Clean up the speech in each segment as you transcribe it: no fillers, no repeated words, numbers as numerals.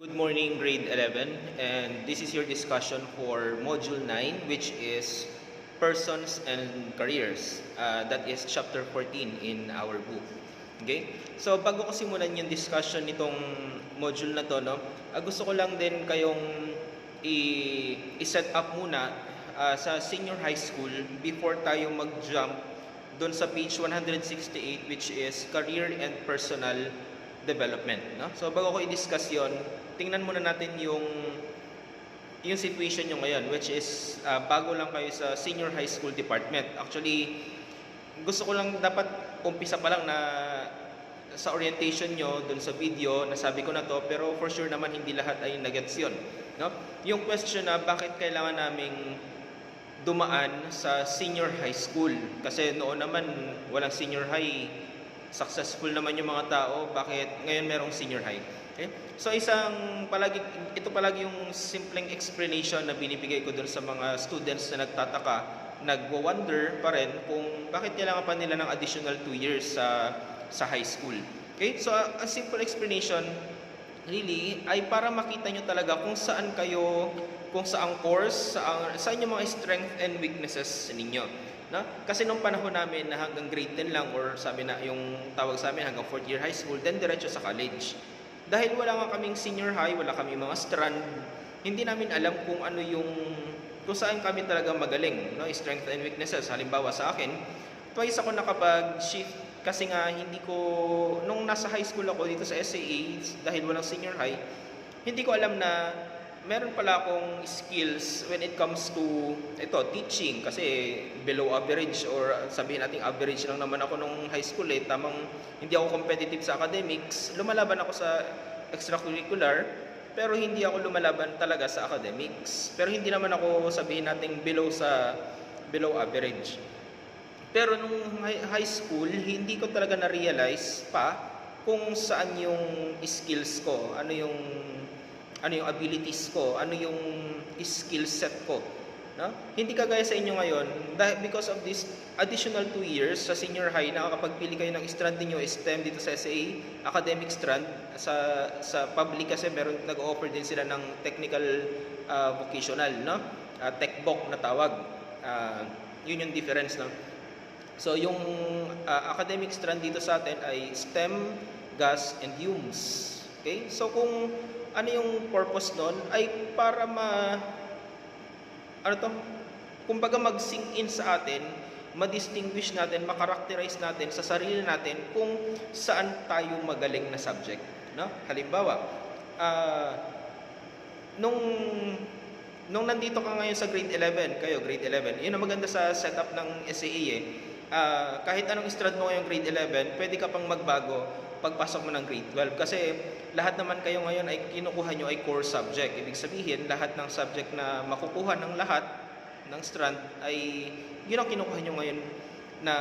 Good morning, grade 11, and this is your discussion for Module 9, which is Persons and Careers. That is chapter 14 in our book. Okay? So, bago ko simulan yung discussion nitong module na to, no, gusto ko lang din kayong i-set up muna sa senior high school before tayo mag-jump doon sa page 168, which is Career and Personal Development. No? So, bago ko i-discuss yon, tingnan muna natin yung situation nyo ngayon, which is bago lang kayo sa senior high school department. Actually, gusto ko lang dapat umpisa pa lang na sa orientation nyo dun sa video, nasabi ko na to, pero for sure naman hindi lahat ay nagets yun. No? Yung question na bakit kailangan naming dumaan sa senior high school, kasi noon naman walang senior high, successful naman yung mga tao, bakit ngayon merong senior high? Okay? So ito palagi yung simpleng explanation na binibigay ko dun sa mga students na nagtataka, nagwo-wonder pa rin kung bakit kailangan pa nila ng additional 2 years sa high school. Okay? So a simple explanation really ay para makita nyo talaga kung saan kayo, kung saang course, saan yung mga strength and weaknesses ninyo. No? Kasi nung panahon namin na hanggang grade 10 lang, or sabi na yung tawag sa amin hanggang 4th year high school, then diretso sa college. Dahil wala nga kaming senior high, wala kaming mga strand, hindi namin alam kung ano kung saan kami talaga magaling, no? Strength and weaknesses. Halimbawa sa akin, twice ako nakapag-shift kasi nga hindi ko, nung nasa high school ako dito sa SAA, dahil walang senior high, hindi ko alam na meron pala akong skills when it comes to teaching, kasi below average, or sabihin natin average lang naman ako nung high school tamang hindi ako competitive sa academics. Lumalaban ako sa extracurricular, pero hindi ako lumalaban talaga sa academics. Pero hindi naman ako sabihin natin below average. Pero nung high school, hindi ko talaga na-realize pa kung saan yung skills ko, ano yung abilities ko, ano yung skill set ko. No? Hindi kagaya sa inyo ngayon, because of this additional 2 years sa senior high, nakakapagpili kayo ng strand ninyo, STEM dito sa SAA, academic strand. Sa public kasi nag-offer din sila ng technical vocational, no? Tech-voc na tawag. Yun yung difference. No? So yung academic strand dito sa atin ay STEM, gas, and HUMS. Okay? So kung ano yung purpose nun, ay para kumbaga mag-sink in sa atin, ma-distinguish natin, ma-characterize natin sa sarili natin kung saan tayo magaling na subject. No? Halimbawa, nung nandito ka ngayon sa grade 11, grade 11, yun ang maganda sa setup ng SAA kahit anong strand mo ngayong grade 11, pwede ka pang magbago pagpasok mo ng grade 12. Kasi lahat naman kayo ngayon ay kinukuha nyo ay core subject. Ibig sabihin, lahat ng subject na makukuha ng lahat ng strand ay yun ang kinukuha nyo ngayon na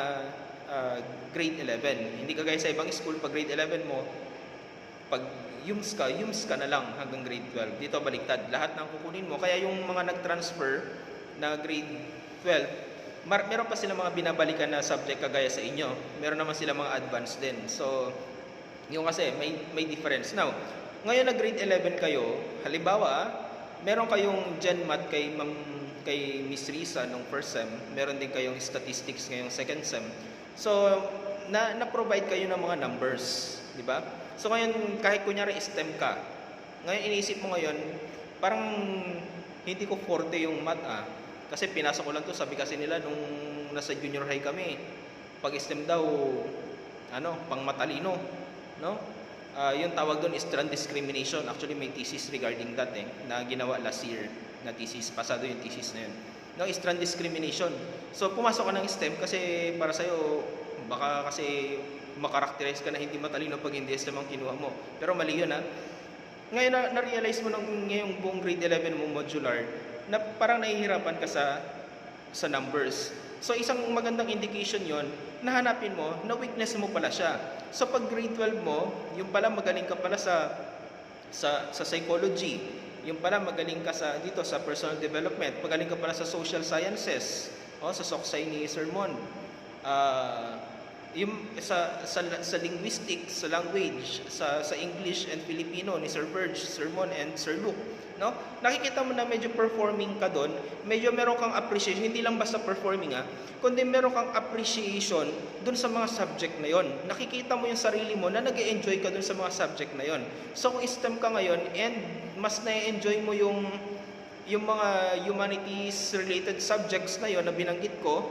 grade 11. Hindi kagaya sa ibang school, pag grade 11 mo, pag yums ka na lang hanggang grade 12. Dito baliktad, lahat ng kukunin mo. Kaya yung mga nag-transfer na grade 12, meron pa sila mga binabalikan na subject kagaya sa inyo. Meron naman sila mga advanced din. So, yung kasi may difference. Now, ngayon na grade 11 kayo, halimbawa, meron kayong Gen Math kay Miss Risa nung first sem, meron din kayong statistics ngayong second sem. So, na-provide kayo ng mga numbers, di ba? So, ngayon, kahit kunyari STEM ka, ngayon iniisip mo ngayon, parang hindi ko forte yung math kasi pinasok ko lang to, sabi kasi nila nung nasa junior high kami, pag STEM daw, pang matalino, no? Yung tawag doon is strand discrimination. Actually, may thesis regarding that na ginawa last year na thesis, pasado yung thesis na yun. No, strand discrimination. So, pumasok ka ng STEM kasi para sa'yo, baka kasi makarakterize ka na hindi matalino pag hindi STEM ang kinuha mo. Pero mali yun Ngayon na-realize mo ngayong buong grade 11 mo modular, na parang nahihirapan ka sa numbers. So isang magandang indication yon, nahanapin mo na weakness mo pala siya. So pag grade 12 mo, yung pala magaling ka pala sa psychology, yung pala magaling ka dito sa personal development, magaling ka pala sa social sciences, sa soksay ni Sir Mon. Yung sa linguistics, sa language, sa English and Filipino ni Sir Verge, Sir Mon and Sir Luke, no? Nakikita mo na medyo performing ka doon, medyo meron kang appreciation, hindi lang basta performing kundi meron kang appreciation doon sa mga subject na yon. Nakikita mo yung sarili mo na nag-e-enjoy ka doon sa mga subject na yon. So kung STEM ka ngayon and mas na-enjoy mo yung mga humanities related subjects na yon na binanggit ko,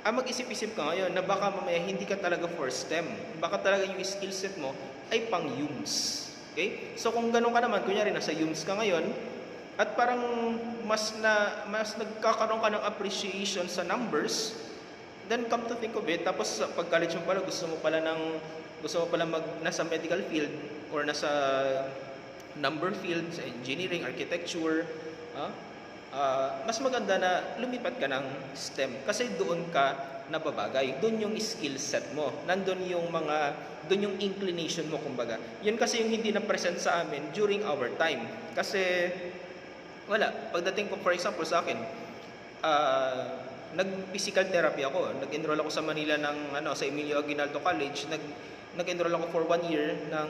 mag-isip-isip ka ngayon na baka mamaya hindi ka talaga for STEM. Baka talaga yung skill set mo ay pang UMS. Okay? So kung ganun ka naman, kunyari nasa UMS ka ngayon, at parang mas nagkakaroon ka ng appreciation sa numbers, then come to think of it, tapos pag college mo pala, gusto mo pala nasa medical field or nasa number field, sa engineering, architecture, mas maganda na lumipat ka ng STEM kasi doon ka nababagay. Doon yung skill set mo. Doon yung inclination mo, kumbaga. Yun kasi yung hindi na present sa amin during our time. Kasi wala. Pagdating ko, for example, sa akin, nag-physical therapy ako. Nag-enroll ako sa Manila sa Emilio Aguinaldo College. Nag-enroll ako for 1 year ng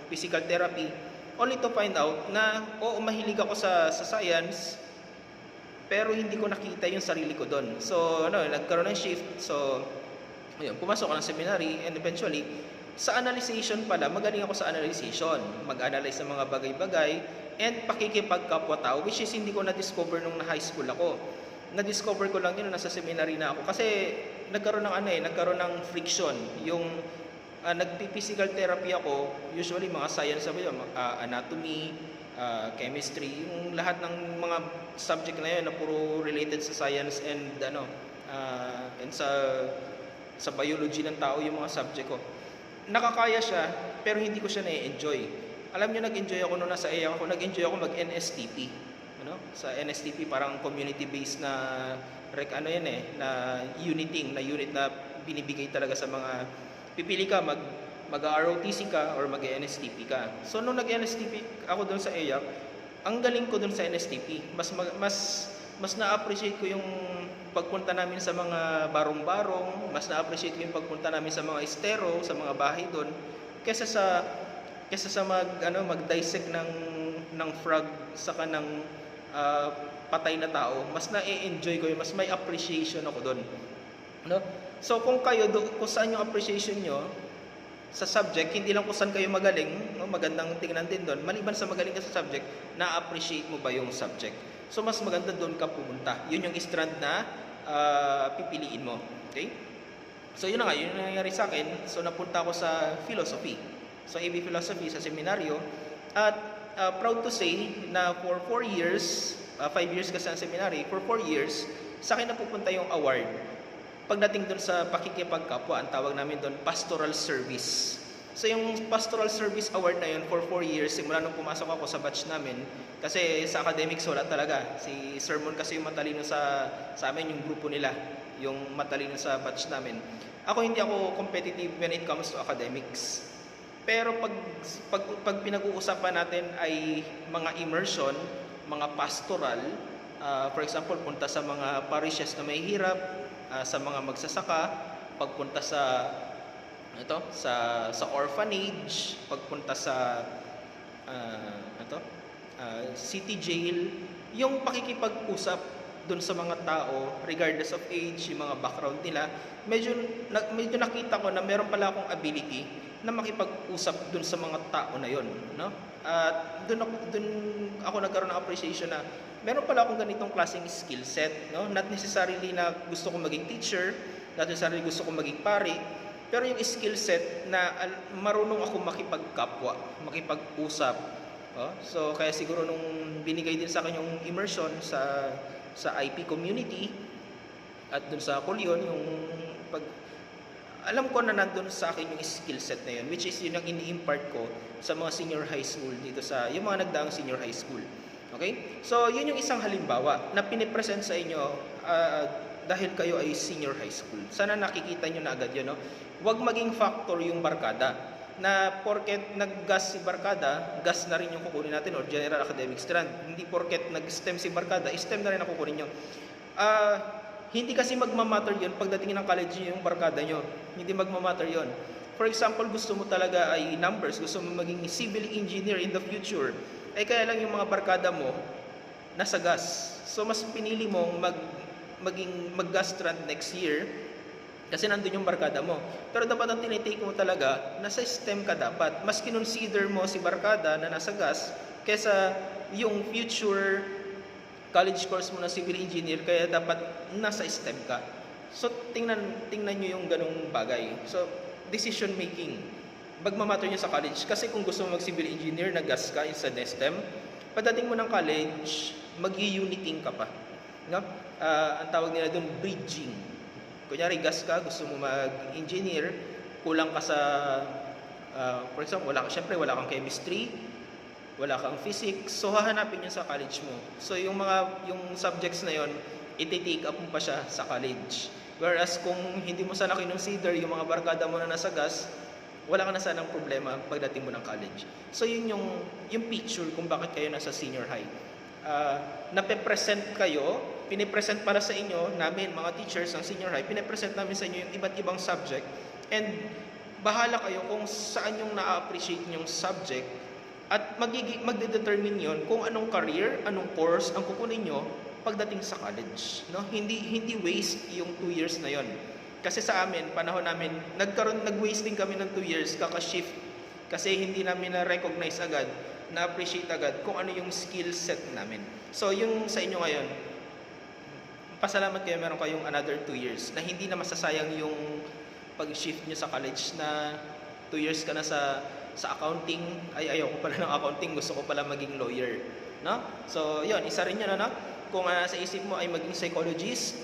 physical therapy. Only to find out na, mahilig ako sa science, pero hindi ko nakita yung sarili ko doon. So, nagkaroon ng shift. So, pumasok ako ng seminary and eventually, sa analyzation pala, magaling ako sa analyzation. Mag-analyze ng mga bagay-bagay and pakikipagkapwa-tao, which is hindi ko na-discover nung na-high school ako. Na-discover ko lang yun nasa seminary na ako. Kasi nagkaroon ng friction. Yung nagpi-physical therapy ako, usually mga science, anatomy, chemistry, yung lahat ng mga subject na yun na puro related sa science and and sa biology ng tao yung mga subject ko. Nakakaya siya, pero hindi ko siya na-enjoy. Alam niyo, nag-enjoy ako nung nasa EA ako, nag-enjoy ako mag-NSTP. Sa NSTP parang community-based na na unit na binibigay talaga sa mga pipili ka mag-ROTC ka or mag-NSTP ka. So nung nag-NSTP ako doon sa EAC, ang galing ko doon sa NSTP. Mas na-appreciate ko yung pagpunta namin sa mga barong-barong, mas na-appreciate ko yung pagpunta namin sa mga estero, sa mga bahay doon, kaysa sa mag-dissect ng frog saka ng patay na tao. Mas na-enjoy ko yun, mas may appreciation ako doon. No? So kung kung saan yung appreciation nyo sa subject, hindi lang kung saan kayo magaling, magandang tingnan din doon. Maliban sa magaling ka sa subject, na-appreciate mo ba yung subject? So mas maganda doon ka pumunta. Yun yung strand na pipiliin mo. Okay? So yun na nga, yun yung nangyari sa akin. So napunta ako sa philosophy. So AB Philosophy sa seminaryo. At proud to say na for 4 years, 5 years kasi ang seminary, for 4 years, sa akin napupunta yung award. Pagdating doon sa pakikipagkapwa, ang tawag namin doon, pastoral service. So yung pastoral service award na yun for 4 years, simula nung pumasok ako sa batch namin, kasi sa academics wala talaga. Si Sir Mon kasi yung matalino sa amin, yung grupo nila, yung matalino sa batch namin. Ako hindi ako competitive when it comes to academics. Pero pag pinag-uusapan natin ay mga immersion, mga pastoral, for example, punta sa mga parishes na may hirap, sa mga magsasaka, pagpunta sa orphanage, pagpunta sa city jail, yung pakikipag-usap doon sa mga tao regardless of age, yung mga background nila, medyo nakita ko na meron pala akong ability na makipag-usap doon sa mga tao na yon, no? At doon ako nagkaroon ng appreciation na meron pala akong ganitong klaseng skill set, no? Not necessarily na gusto kong maging teacher, not necessarily gusto kong maging pari, pero yung skill set na marunong ako makipagkapwa, makipag-usap. So kaya siguro nung binigay din sa akin yung immersion sa IP community at dun sa Kulyon, yung alam ko na nandun sa akin yung skill set na yun, which is yun ang ini-impart ko sa mga senior high school dito yung mga nagdaang senior high school. Okay? So, yun yung isang halimbawa na pinipresent sa inyo dahil kayo ay senior high school. Sana nakikita nyo na agad yun, no? Huwag maging factor yung barkada. Na porket nag-gas si barkada, gas na rin yung kukunin natin or general academic strand. Hindi porket nag-STEM si barkada, STEM na rin ang kukunin nyo. hindi kasi magmamatter yun pagdating ng college yung barkada nyo. Hindi magmamatter yun. For example, gusto mo talaga ay numbers, gusto mo maging civil engineer in the future, ay kaya lang yung mga barkada mo nasa gas. So mas pinili mong mag-gastrand next year kasi nandun yung barkada mo. Pero dapat ang tinitake mo talaga, nasa STEM ka dapat. Mas kinonsider mo si barkada na nasa gas kesa yung future college course mo na civil engineer, kaya dapat nasa STEM ka. So tingnan nyo yung ganong bagay. So decision making, magmamatter nyo sa college. Kasi kung gusto mo mag-civil engineer, nag-gas ka instead na STEM, pagdating mo ng college, mag-uniting ka pa. No? Ang tawag nila doon, bridging. Kunyari, gas ka, gusto mo mag-engineer, kulang ka sa, for example, syempre wala kang chemistry, wala kang physics, so hahanapin yun sa college mo. So yung subjects na yon, iti-take up mo pa siya sa college. Whereas kung hindi mo sana kinonsider yung mga barkada mo na nasa gas, wala ka na sanang problema pagdating mo ng college. So yun yung picture kung bakit kayo nasa senior high. Nape-present kayo, pinipresent para sa inyo, namin mga teachers ng senior high, pinipresent namin sa inyo yung iba't ibang subject, and bahala kayo kung saan yung na-appreciate yung subject, at magde-determine yon kung anong career, anong course ang kukunin nyo pagdating sa college. No? Hindi waste yung 2 years na yon. Kasi sa amin, panahon namin, nag-waste din kami ng 2 years, kaka-shift. Kasi hindi namin na-recognize agad, na-appreciate agad kung ano yung skill set namin. So yung sa inyo ngayon, pasalamat kayo, meron kayong another 2 years na hindi na masasayang yung pag-shift nyo sa college na 2 years ka na sa accounting. Ay, ayoko pala ng accounting, gusto ko pala maging lawyer. No? So yun, isa rin yun, ano? Kung sa isip mo ay maging psychologist,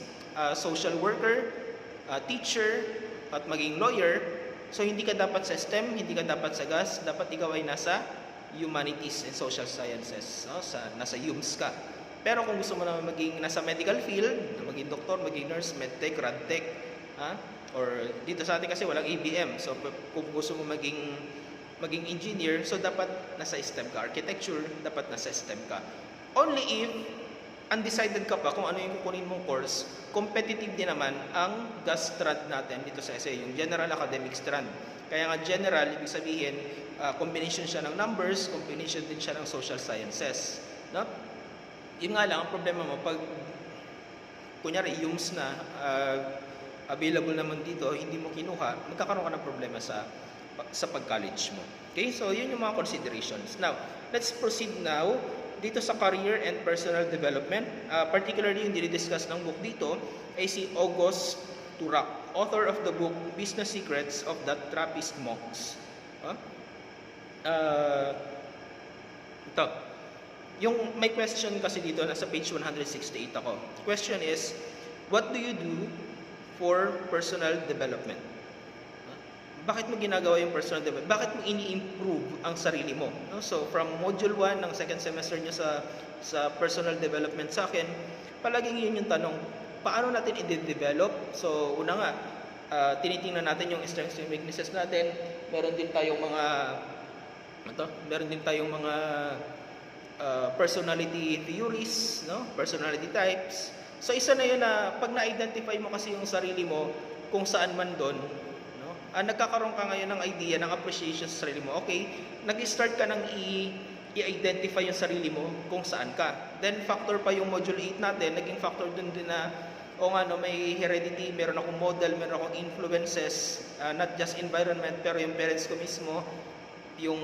social worker, teacher, at maging lawyer, so hindi ka dapat sa STEM, hindi ka dapat sa GAS, dapat ikaw ay nasa humanities and social sciences, no? Nasa HUMS ka. Pero kung gusto mo naman maging nasa medical field, maging doktor, maging nurse, medtech, radtech, or dito sa atin kasi walang ABM, so kung gusto mo maging engineer, so dapat nasa STEM ka. Architecture, dapat nasa STEM ka. Only if undecided ka pa kung ano yung kukunin mong course, competitive din naman ang GAS strand natin dito sa SA, yung General Academic Strand. Kaya nga general, ibig sabihin, combination siya ng numbers, combination din siya ng social sciences. No? Yun nga lang, ang problema mo, pag kunyari, UMS na, available naman dito, hindi mo kinuha, magkakaroon ka ng problema sa pag-college mo. Okay, so yun yung mga considerations. Now, let's proceed now dito sa career and personal development. Particularly yung dinidiscuss ng book dito ay si August Turak, author of the book Business Secrets of the Trappist Monks. Ito. Yung may question kasi dito, nasa page 168 ako. Question is, what do you do for personal development? Bakit mo ginagawa yung personal development? Bakit mo ini-improve ang sarili mo? No? So, from module 1 ng second semester nyo sa personal development sa akin, palaging yun yung tanong, paano natin i-develop? So, una nga, tinitingnan natin yung strengths and weaknesses natin. Meron din tayong mga personality theories, no? Personality types. So, isa na yun na pag na-identify mo kasi yung sarili mo, kung saan man doon, nagkakaroon ka ngayon ng idea, ng appreciation sa sarili mo. Okay, nag-start ka ng i-identify yung sarili mo kung saan ka. Then factor pa yung module 8 natin, naging factor dun din na may heredity, meron akong model, meron akong influences, not just environment, pero yung parents ko mismo, yung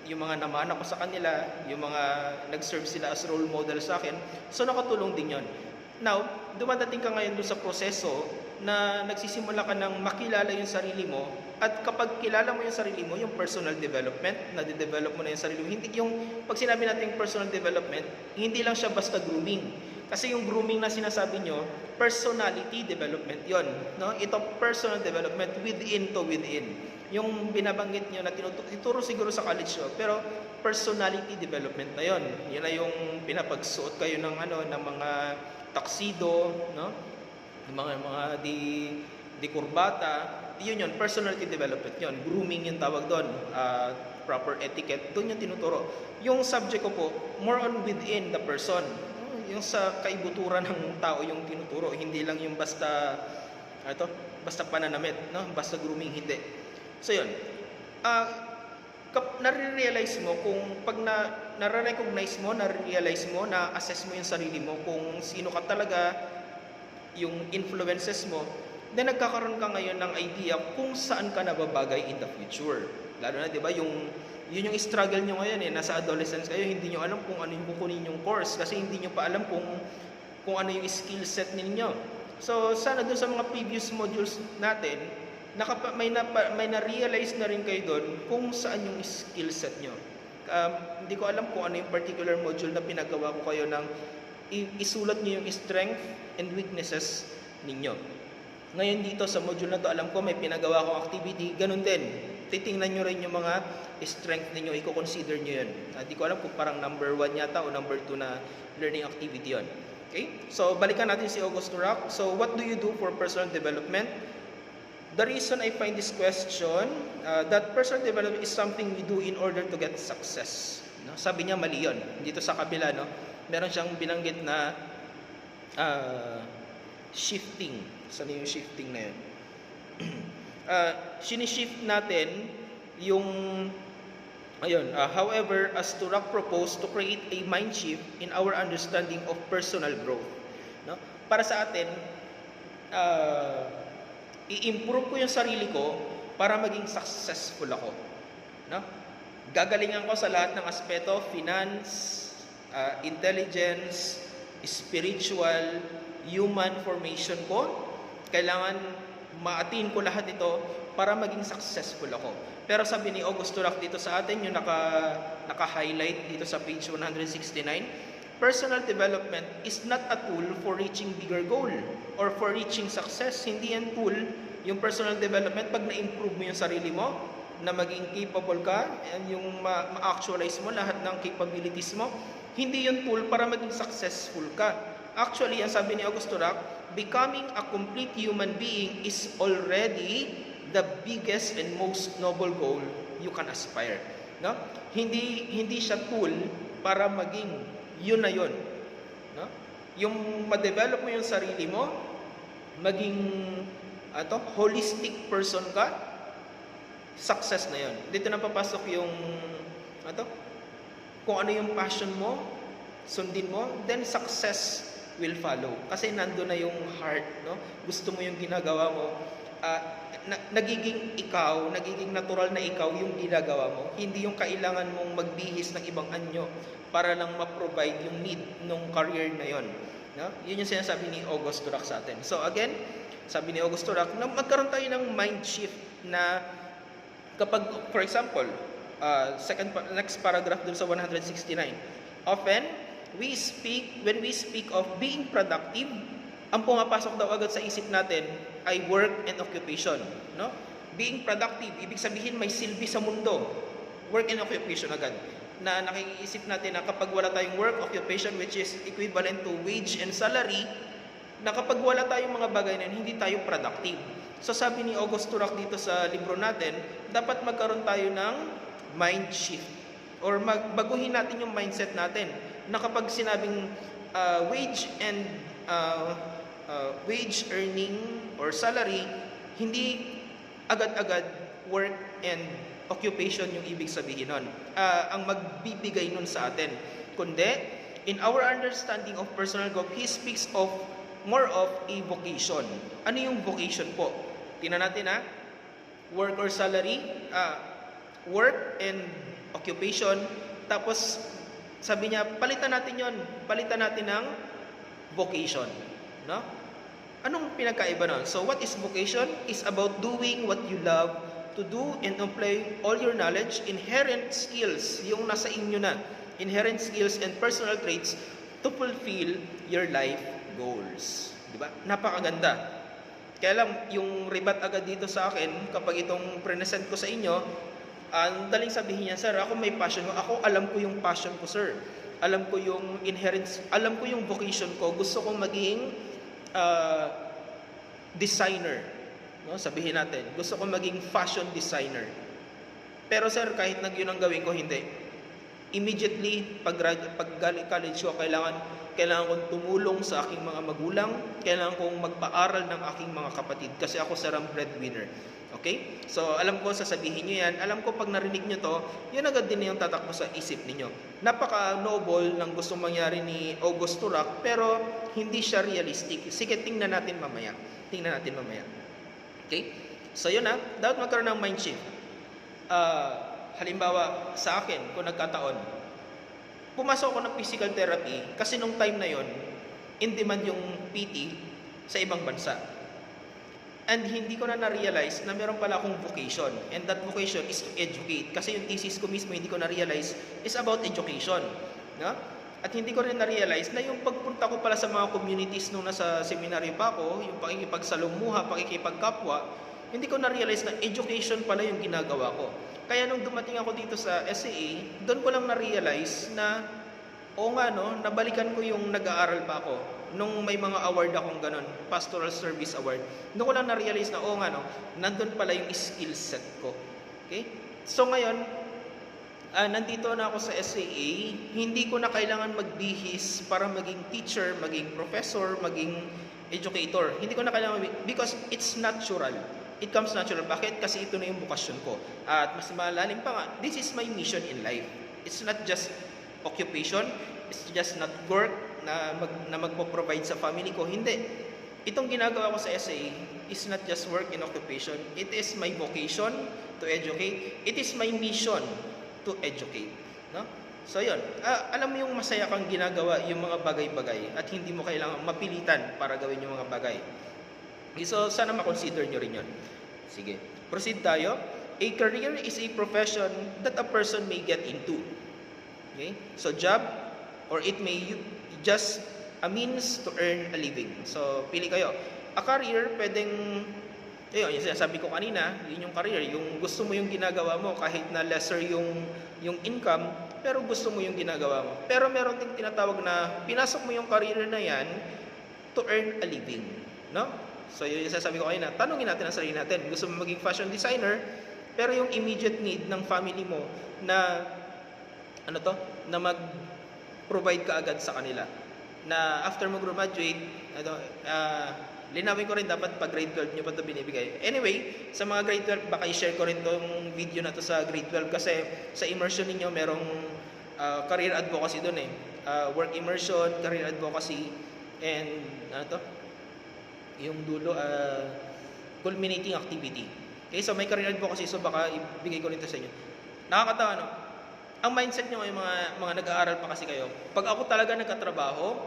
mga namana ko sa kanila, yung mga nag-serve sila as role model sa akin. So nakatulong din yon. Now, dumadating ka ngayon dun sa proseso na nagsisimula ka ng makilala yung sarili mo, at kapag kilala mo yung sarili mo, yung personal development, na-develop mo na yung sarili mo. Hindi yung, pag sinabi natin personal development, hindi lang siya basta grooming. Kasi yung grooming na sinasabi nyo, personality development yon, no? Ito personal development within to within. Yung binabanggit nyo na tinuturo siguro sa college, pero personality development na yon. Yun na yung pinapagsuot kayo ng mga tuxedo, no? Mga di kurbata, yun, personality development yun. Grooming yung tawag doon, proper etiquette, doon yung tinuturo. Yung subject ko po, more on within the person. yung sa kaibuturan ng tao yung tinuturo, hindi lang yung basta basta pananamit, no? Basta grooming, hindi. So yun. Nare-realize mo kung pag nare-recognize mo, nare-realize mo, na-assess mo yung sarili mo kung sino ka talaga, yung influences mo, then nagkakaroon ka ngayon ng idea kung saan ka nababagay in the future. Lalo na, di ba, yun yung struggle nyo ngayon nasa adolescence kayo, hindi nyo alam kung ano yung kukunin yung course kasi hindi nyo pa alam kung ano yung skill set ninyo. So, sana doon sa mga previous modules natin, may na-realize na rin kayo doon kung saan yung skill set nyo. Hindi ko alam kung ano yung particular module na pinagawa ko kayo ng isulat nyo yung strength and weaknesses ninyo. Ngayon dito sa module na to, alam ko may pinagawa akong activity, ganun din. Titingnan nyo rin yung mga strength ninyo, i-consider nyo yun. Hindi ko alam kung parang number 1 yata o number 2 na learning activity yun. Okay? So, balikan natin si Augusto Rock. So, what do you do for personal development? The reason I find this question, that personal development is something we do in order to get success. No? Sabi niya, mali yun. Dito sa kabila, no? Meron siyang binanggit na shifting. Saan yung shifting na yun? Sinishift natin yung however, as Turak proposed to create a mind shift in our understanding of personal growth. No? Para sa atin, i-improve ko yung sarili ko para maging successful ako. No? Gagalingan ko sa lahat ng aspeto, finance, intelligence, spiritual, human formation ko. Kailangan ma-attain ko lahat ito para maging successful ako. Pero sabi ni Augusto Rock dito sa atin, yung naka-highlight dito sa page 169, personal development is not a tool for reaching bigger goal or for reaching success. Hindi yan tool, yung personal development, pag na-improve mo yung sarili mo, na maging capable ka, and yung ma-actualize mo lahat ng capabilities mo, hindi yung tool para maging successful ka. Actually, ang sabi ni Augusto Rock, becoming a complete human being is already the biggest and most noble goal you can aspire. No? Hindi siya tool para maging yun na yun. No? Yung ma-develop mo yung sarili mo, maging holistic person ka, success na yun. Dito na papasok yung kung ano yung passion mo, sundin mo, then success will follow. Kasi nando na yung heart, no? Gusto mo yung ginagawa mo, nagiging ikaw, nagiging natural na ikaw yung ginagawa mo. Hindi yung kailangan mong magbihis ng ibang anyo para lang ma-provide yung need ng career na yon. No? Yun yung sinasabi ni Augusto Rock sa atin. So again, sabi ni Augusto Rock, na magkaroon tayo ng mind shift na kapag, for example, next paragraph dun sa 169, often, when we speak of being productive, ang pumapasok daw agad sa isip natin ay work and occupation. No? Being productive, ibig sabihin may silbi sa mundo. Work and occupation agad. Na nakiisip natin na kapag wala tayong work, occupation, which is equivalent to wage and salary, na kapag wala tayong mga bagay na hindi tayo productive. So sabi ni Augusto Rock dito sa libro natin, dapat magkaroon tayo ng mind shift. Or baguhin natin yung mindset natin na kapag sinabing wage and wage earning or salary, hindi agad-agad work and occupation yung ibig sabihin nun. Ang magbibigay nun sa atin. Kundi, in our understanding of personal growth, he speaks of more of a vocation. Ano yung vocation po? Tingnan natin work or salary, work and occupation, tapos sabi niya, palitan natin yon, palitan natin ng vocation. No? Anong pinagkaiba nun? So what is vocation? Is about doing what you love to do and apply all your knowledge, inherent skills, yung nasa inyo na, inherent skills and personal traits to fulfill your life goals. Diba? Napakaganda. Kaya lang, yung ribat agad dito sa akin, kapag itong present ko sa inyo, ang daling sabihin niya, sir, ako may passion ko. Ako, alam ko yung passion ko, sir. Alam ko yung inherent, alam ko yung vocation ko. Gusto kong maging designer. No? Sabihin natin, gusto kong maging fashion designer. Pero sir, kahit yun ang gawin ko, hindi. Immediately, pag college ko, kailangan kong tumulong sa aking mga magulang, kailangan kong magpaaral ng aking mga kapatid kasi ako sarang breadwinner. Okay? So, alam ko, sasabihin nyo yan. Alam ko, pag narinig nyo to, yun agad din yung tatakbo sa isip ninyo. Napaka-noble ng gustong mangyari ni Augusto Rock, pero hindi siya realistic. Sige, tingnan natin mamaya. Okay? So, yun dapat magkaroon ng mind shift. Halimbawa, sa akin, kung nagkataon, pumasok ako ng physical therapy kasi nung time na yon, in demand yung PT sa ibang bansa. And hindi ko na na-realize na meron pala akong vocation. And that vocation is to educate. Kasi yung thesis ko mismo, hindi ko na-realize, is about education. No? At hindi ko rin na-realize na yung pagpunta ko pala sa mga communities nung nasa seminaryo pa ako, yung pakikipagsalumuha, pakikipagkapwa, hindi ko na-realize na education pala yung ginagawa ko. Kaya nung dumating ako dito sa SAA, doon ko lang na-realize na, oo nga no, nabalikan ko yung nag-aaral pa ako. Nung may mga award akong ganun, Pastoral Service Award, doon ko lang na-realize na, oo nga no, nandun pala yung skill set ko. Okay? So ngayon, nandito na ako sa SAA, hindi ko na kailangan magbihis para maging teacher, maging professor, maging educator. Hindi ko na kailangan, because it's natural. It comes natural. Bakit? Kasi ito na yung bukasyon ko. At mas malalim pa nga, this is my mission in life. It's not just occupation, it's just not work na magpo-provide sa family ko. Hindi. Itong ginagawa ko sa SAA is not just work and occupation. It is my vocation to educate. It is my mission to educate. No? So yun, alam mo yung masaya kang ginagawa yung mga bagay-bagay at hindi mo kailangan mapilitan para gawin yung mga bagay. So, sana makonsider nyo rin yun. Sige, proceed tayo. A career is a profession that a person may get into. Okay? So, job, or it may just a means to earn a living. So, pili kayo. A career, pwedeng, yung sinasabi ko kanina, yun yung career, yung gusto mo yung ginagawa mo, kahit na lesser yung income, pero gusto mo yung ginagawa mo. Pero meron ding tinatawag na, pinasok mo yung career na yan to earn a living. No? So, yung sasabi ko kanina, tanungin natin ang sarili natin. Gusto mo maging fashion designer, pero yung immediate need ng family mo na, na mag-provide ka agad sa kanila. Na after mo graduate, linawin ko rin dapat pag grade 12 nyo pa ito binibigay. Anyway, sa mga grade 12, baka i-share ko rin tong video na to sa grade 12 kasi sa immersion ninyo, merong career advocacy doon work immersion, career advocacy, and yung dulo, culminating activity. Okay, so may career advocacy, so baka ibigay ko rin ito sa inyo. Nakakatawa, no? Ang mindset nyo ay mga nag-aaral pa kasi kayo. Pag ako talaga nagkatrabaho,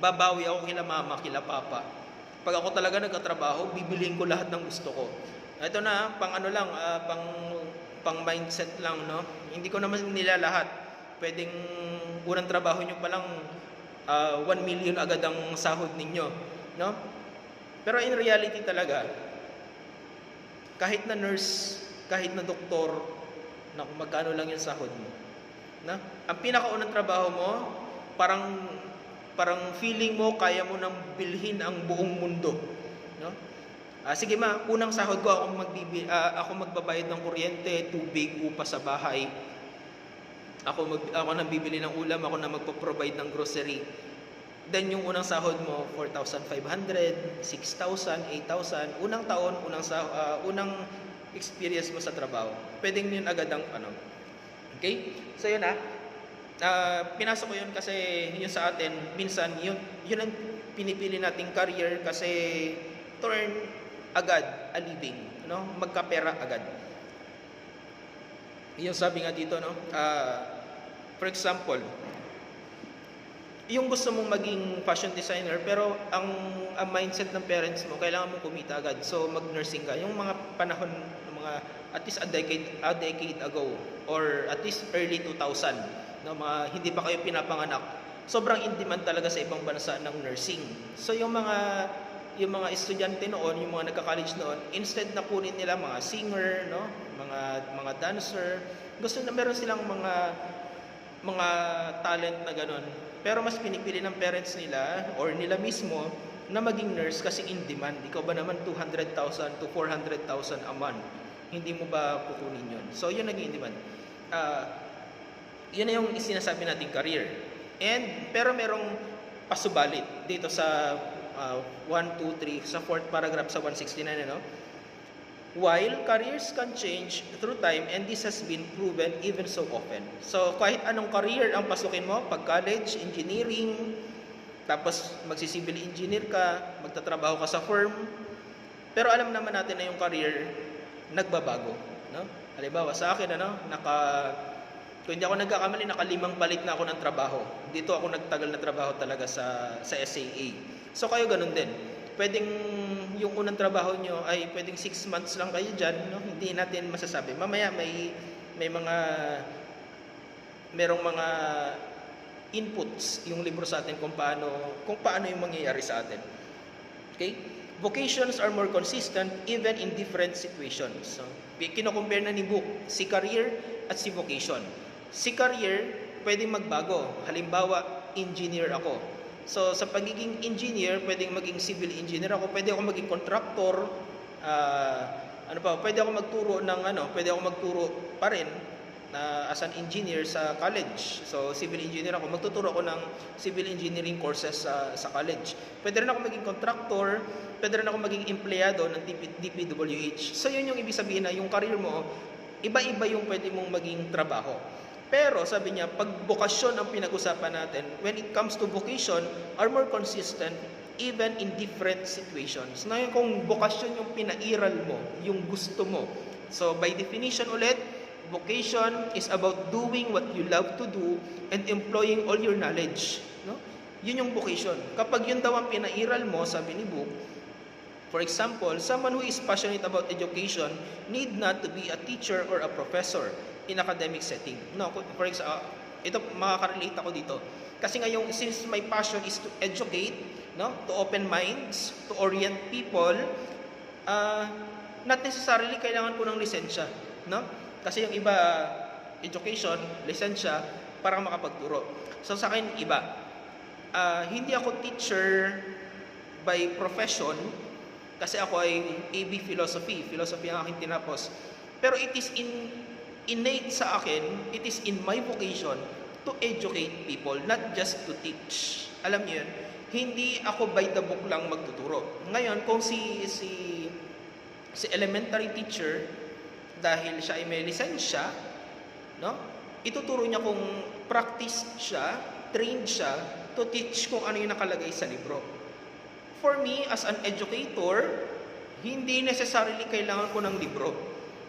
babawi ako kila mama, kila papa. Pag ako talaga nagkatrabaho, bibiliin ko lahat ng gusto ko. Ito na, pang mindset lang, no? Hindi ko naman nila lahat. Pwedeng unang trabaho nyo pa lang, 1 million agad ang sahod ninyo, no? Pero in reality talaga, kahit na nurse, kahit na doktor, na magkano lang yung sahod mo. Na? Ang pinakaunang trabaho mo, parang feeling mo, kaya mo nang bilhin ang buong mundo. No? Sige unang sahod ko, ako magbabayad ng kuryente, tubig, upa sa bahay. Ako nang bibili ng ulam, ako na magpo-provide ng grocery. Then yung unang sahod mo, 4,500, 6,000, 8,000, unang taon, unang experience mo sa trabaho. Pwedeng yun agad ang Okay? So yun pinasok ko yun kasi yun sa atin, minsan yun ang pinipili nating career kasi to earn agad a living, magkapera agad. Yung sabi nga dito, for example, yung gusto mong maging fashion designer pero ang mindset ng parents mo kailangan mong kumita agad, so mag-nursing ka. Yung mga panahon ng mga at least a decade ago or at least early 2000, hindi pa kayo pinapanganak, sobrang in demand talaga sa ibang bansa ng nursing. So yung mga estudyante noon, yung mga nagka-college noon, instead na kunin nila mga singer, mga dancer, gusto na meron silang mga talent na gano'n. Pero mas pinipili ng parents nila or nila mismo na maging nurse kasi in demand. Ikaw ba naman 200,000 to 400,000 a month? Hindi mo ba kukunin yun? So yun naging in demand. Yun na yung sinasabi nating career. Pero merong pasubalit dito sa 1, 2, 3, sa 4th paragraph sa 169, ano? While careers can change through time, and this has been proven even so often. So, kahit anong career ang pasukin mo, pag college, engineering, tapos magsi-civil engineer ka, magtatrabaho ka sa firm, pero alam naman natin na yung career nagbabago, no? Halimbawa sa akin, kung hindi ako nagkakamali, naka-5 palit na ako ng trabaho. Dito ako nagtagal na trabaho talaga sa SAA. So kayo ganun din. Pwedeng yung unang trabaho nyo ay pwedeng 6 months lang kayo dyan, no? Hindi natin masasabi. Mamaya merong mga inputs yung libro sa atin kung paano yung mangyayari sa atin. Okay? Vocations are more consistent even in different situations. So, kino-compare na ni Book si career at si vocation. Si career, pwedeng magbago. Halimbawa, engineer ako. So, sa pagiging engineer, pwedeng maging civil engineer ako, pwede ako maging contractor, pwede ako magturo pa rin as an engineer sa college. So, civil engineer ako, magtuturo ako ng civil engineering courses sa college. Pwede rin ako maging contractor, pwede rin ako maging empleyado ng DPWH. So, yun yung ibig sabihin na yung career mo, iba-iba yung pwede mong maging trabaho. Pero sabi niya, pag bokasyon ang pinag-usapan natin, when it comes to vocation, are more consistent even in different situations. Ngayon, kung bokasyon yung pinairal mo, yung gusto mo. So, by definition ulit, vocation is about doing what you love to do and employing all your knowledge. No? Yun yung vocation. Kapag yun daw ang pinairal mo, sabi ni Book, for example, someone who is passionate about education need not to be a teacher or a professor in academic setting. No, for example, ito makaka-relate ako dito. Kasi ngayon, since my passion is to educate, no, to open minds, to orient people, not necessarily kailangan ko ng lisensya, no? Kasi yung iba, education, lisensya, para makapagturo. So sa akin, iba. Hindi ako teacher by profession, kasi ako ay AB Philosophy ang aking tinapos. Pero it is innate sa akin, it is in my vocation to educate people, not just to teach. Alam niyo yun, hindi ako by the book lang magtuturo. Ngayon, kung si elementary teacher, dahil siya ay may lisensya, no? Ituturo niya kung practice siya, trained siya, to teach kung ano yung nakalagay sa libro. For me, as an educator, hindi necessarily kailangan ko ng libro,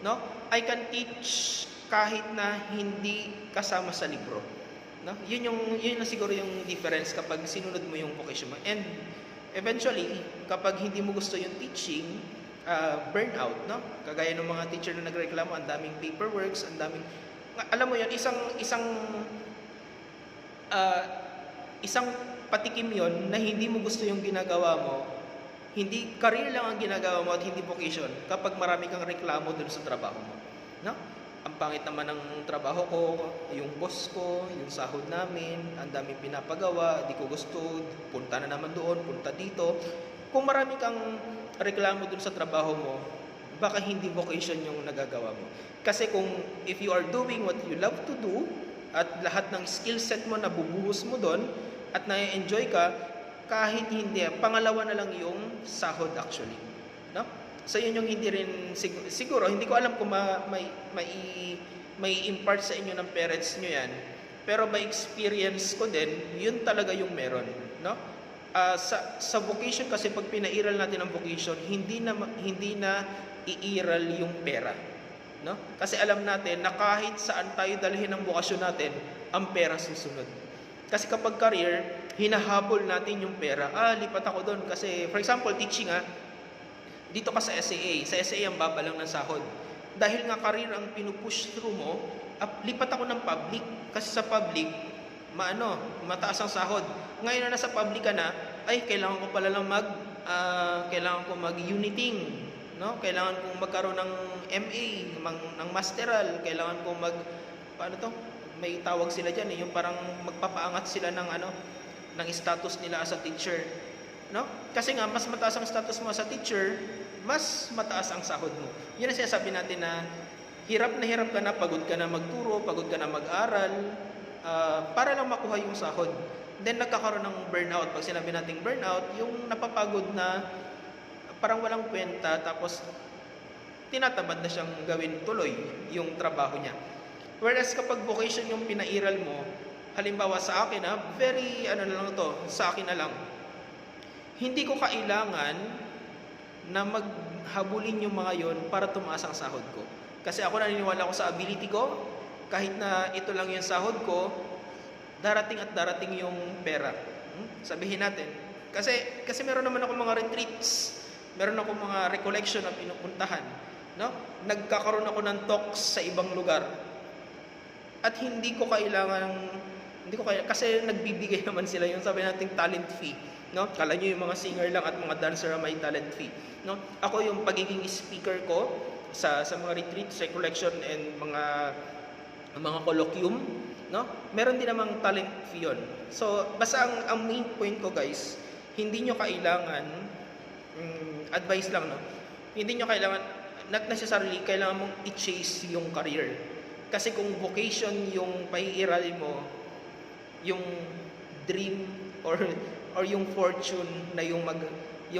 no? I can teach kahit na hindi kasama sa libro, no? Yun na siguro yung difference kapag sinunod mo yung vocation mo. And eventually, kapag hindi mo gusto yung teaching, burnout, no? Kagaya ng mga teacher na nagreklamo, ang daming paperworks, ang daming, alam mo yun, isang patikim yon na hindi mo gusto yung ginagawa mo, hindi career lang ang ginagawa mo at hindi vocation kapag marami kang reklamo dun sa trabaho mo, no? Ang pangit naman ng trabaho ko, yung boss ko, yung sahod namin, ang daming pinapagawa, di ko gusto, punta na naman doon, punta dito. Kung marami kang reklamo dun sa trabaho mo, baka hindi vocation yung nagagawa mo. Kasi if you are doing what you love to do, at lahat ng skill set mo nabubuhos mo doon, at na-enjoy ka, kahit hindi, pangalawa na lang yung sahod actually. No? So yun yung hindi rin, siguro, hindi ko alam kung may impart sa inyo ng parents nyo yan, pero by experience ko din, yun talaga yung meron. No? Sa vocation kasi, pag pinairal natin ang vocation, hindi na iiral yung pera. No? Kasi alam natin na kahit saan tayo dalhin ang bokasyon natin, ang pera susunod. Kasi kapag career, hinahabol natin yung pera. Lipat ako doon. Kasi, for example, teaching dito ka sa SAA. Sa SAA ang baba lang ng sahod. Dahil nga career ang pinupush through mo, lipat ako ng public. Kasi sa public, mataas ang sahod. Ngayon na nasa public ka na, kailangan ko pala lang kailangan ko mag-uniting. No? Kailangan kong magkaroon ng MA, ng masteral, kailangan kong may tawag sila diyan, yung parang magpapaangat sila ng status nila as a teacher, no? Kasi nga mas mataas ang status mo as a teacher, mas mataas ang sahod mo. Yun ang sinasabi natin na hirap ka na, pagod ka na magturo, pagod ka na mag-aral, para lang makuha yung sahod. Then nagkakaroon ng burnout. Pag sinabi nating burnout, yung napapagod na parang walang kwenta, tapos tinatamad na siyang gawin tuloy yung trabaho niya. Whereas kapag vocation yung pinairal mo, halimbawa sa akin very na lang to, sa akin na lang, hindi ko kailangan na maghabulin yung mga yon para tumaas ang sahod ko. Kasi ako naniniwala ko sa ability ko, kahit na ito lang yung sahod ko, darating at darating yung pera. Sabihin natin. Kasi meron naman ako mga retreats, meron ako mga recollection na pinupuntahan. No? Nagkakaroon ako ng talks sa ibang lugar. At hindi ko kailangan, kasi nagbibigay naman sila yung sabi nating talent fee. No? Kala nyo yung mga singer lang at mga dancer may talent fee. No? Ako yung pagiging speaker ko sa mga retreats, recollection, and mga colloquium, no? Meron din namang talent fee yun. So, basta ang main point ko, guys, hindi nyo kailangan, advice lang, no? Hindi nyo kailangan, not necessarily, kailangan mong i-chase yung career. Kasi kung vocation yung paiiralin mo, yung dream or yung fortune na yung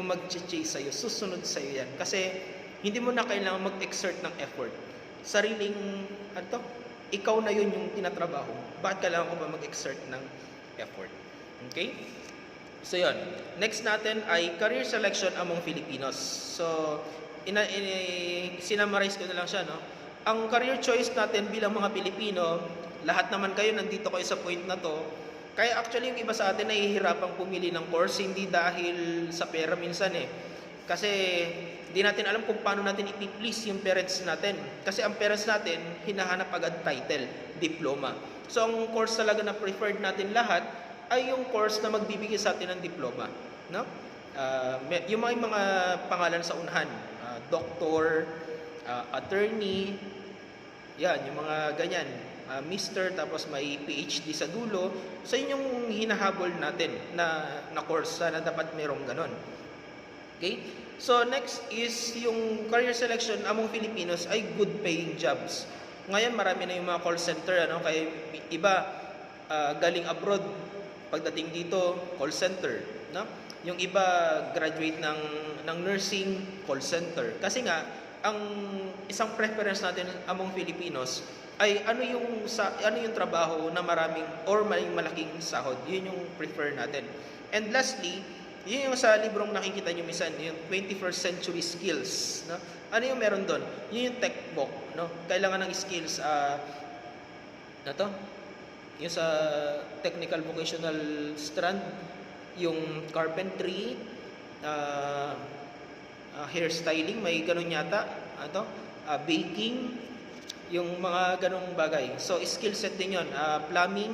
mag-chase sa'yo, susunod sa'yo yan. Kasi hindi mo na kailangan mag-exert ng effort. Sariling, ikaw na yun yung tinatrabaho. Bakit kailangan ko ba mag-exert ng effort? Okay? So yun. Next natin ay career selection among Filipinos. So, sinamarize ko na lang siya, no? Ang career choice natin bilang mga Pilipino, lahat naman kayo nandito kayo sa point na to. Kaya actually yung iba sa atin nahihirapang pumili ng course, hindi dahil sa pera minsan Kasi di natin alam kung paano natin i-please yung parents natin. Kasi ang parents natin, hinahanap agad title, diploma. So ang course talaga na preferred natin lahat ay yung course na magbibigay sa atin ng diploma. No? Yung mga pangalan sa unahan, doctor, attorney, yan, yung mga ganyan. Mister, tapos may PhD sa dulo. So yun yung hinahabol natin na course, sana dapat merong ganon. Okay? So next is yung career selection among Filipinos ay good paying jobs. Ngayon marami na yung mga call center, kaya iba galing abroad, pagdating dito call center, no? Yung iba graduate ng nursing, call center. Kasi nga ang isang preference natin among Filipinos ay ano yung trabaho na maraming or malaking sahod. Yun yung prefer natin. And lastly, yun yung sa librong nakikita nyo minsan, yung 21st century skills. No? Ano yung meron doon? Yun yung tech book. No? Kailangan ng skills, yung sa technical vocational strand, yung carpentry, hairstyling, may ganun yata, baking, yung mga ganung bagay. So, skill set din yun. Plumbing,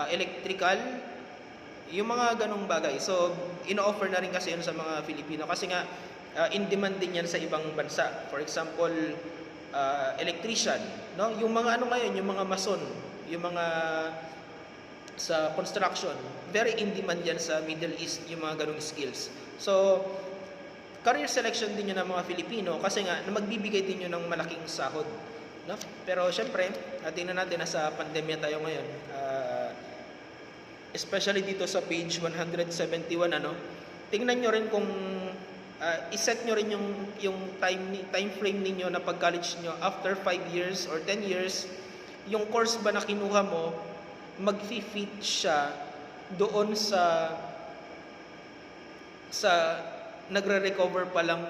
electrical, yung mga ganung bagay. So, ino-offer na rin kasi yun sa mga Filipino. Kasi nga, in demand din yan sa ibang bansa. For example, electrician. No? Yung mga ngayon, yung mga mason, yung mga sa construction, very in demand yan sa Middle East, yung mga ganung skills. So, career selection din yun ng mga Filipino kasi nga, magbibigay din yun ng malaking sahod. No? Pero syempre, tingnan natin, nasa pandemya tayo ngayon. Especially dito sa page 171, tingnan nyo rin kung iset nyo rin yung time frame ninyo na pag-college nyo after 5 years or 10 years, yung course ba na kinuha mo, mag-fit siya doon sa nagre-recover pa lang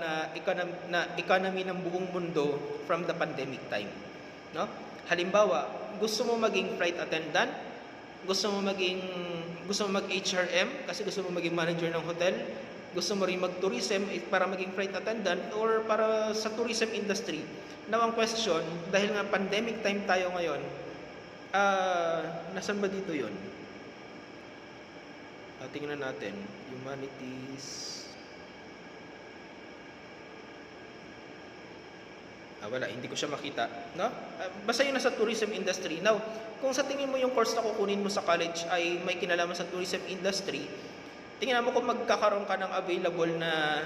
na economy ng buong mundo from the pandemic time. No? Halimbawa, gusto mo maging flight attendant, gusto mo mag-HRM kasi gusto mo maging manager ng hotel, gusto mo rin mag-tourism para maging flight attendant or para sa tourism industry. Now, ang question, dahil nga pandemic time tayo ngayon, nasan ba dito yun? Tingnan natin. Humanities. Wala, hindi ko siya makita. No? Basta yun nasa tourism industry. Now, kung sa tingin mo yung course na kukunin mo sa college ay may kinalaman sa tourism industry, tingnan mo kung magkakaroon ka ng available na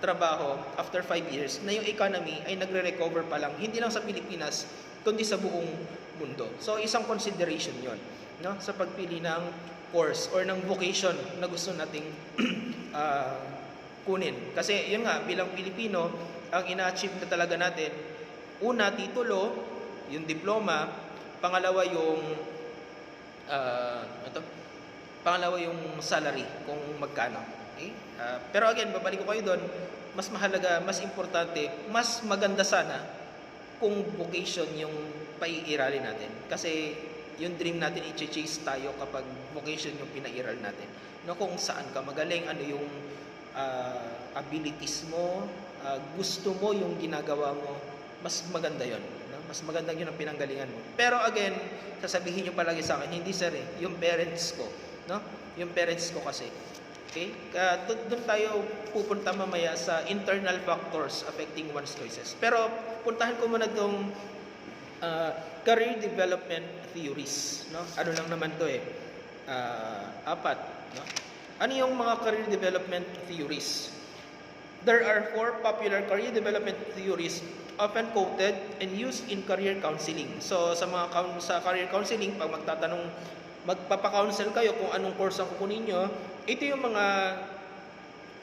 trabaho after 5 years na yung economy ay nagre-recover pa lang, hindi lang sa Pilipinas, kundi sa buong mundo. So, isang consideration yon, no, sa pagpili ng course or ng vocation na gusto nating kunin. Kasi yun nga, bilang Pilipino, ang ina-achieve na talaga natin, una, titulo, yung diploma, pangalawa yung pangalawa yung salary, kung magkano. Okay? Pero again, babalik ko kayo doon, mas mahalaga, mas importante, mas maganda sana kung vocation yung paiiralin natin. Kasi yung dream natin, i-chase tayo kapag vocation yung pinairal natin. No, kung saan ka magaling, ano yung abilities mo, gusto mo yung ginagawa mo, mas maganda yon, no? Mas maganda yun ang pinanggalingan mo. Pero again, sasabihin nyo palagi sa akin, hindi sir yung parents ko, no? Yung parents ko kasi. Okay? Doon tayo pupunta mamaya sa internal factors affecting one's choices. Pero puntahan ko muna itong career development theories, no? Ano lang naman to apat, no? Ano yung mga career development theories? There are 4 popular career development theories often quoted and used in career counseling. So sa career counseling, pag magpapa-counsel kayo kung anong course ang kukunin nyo, ito yung mga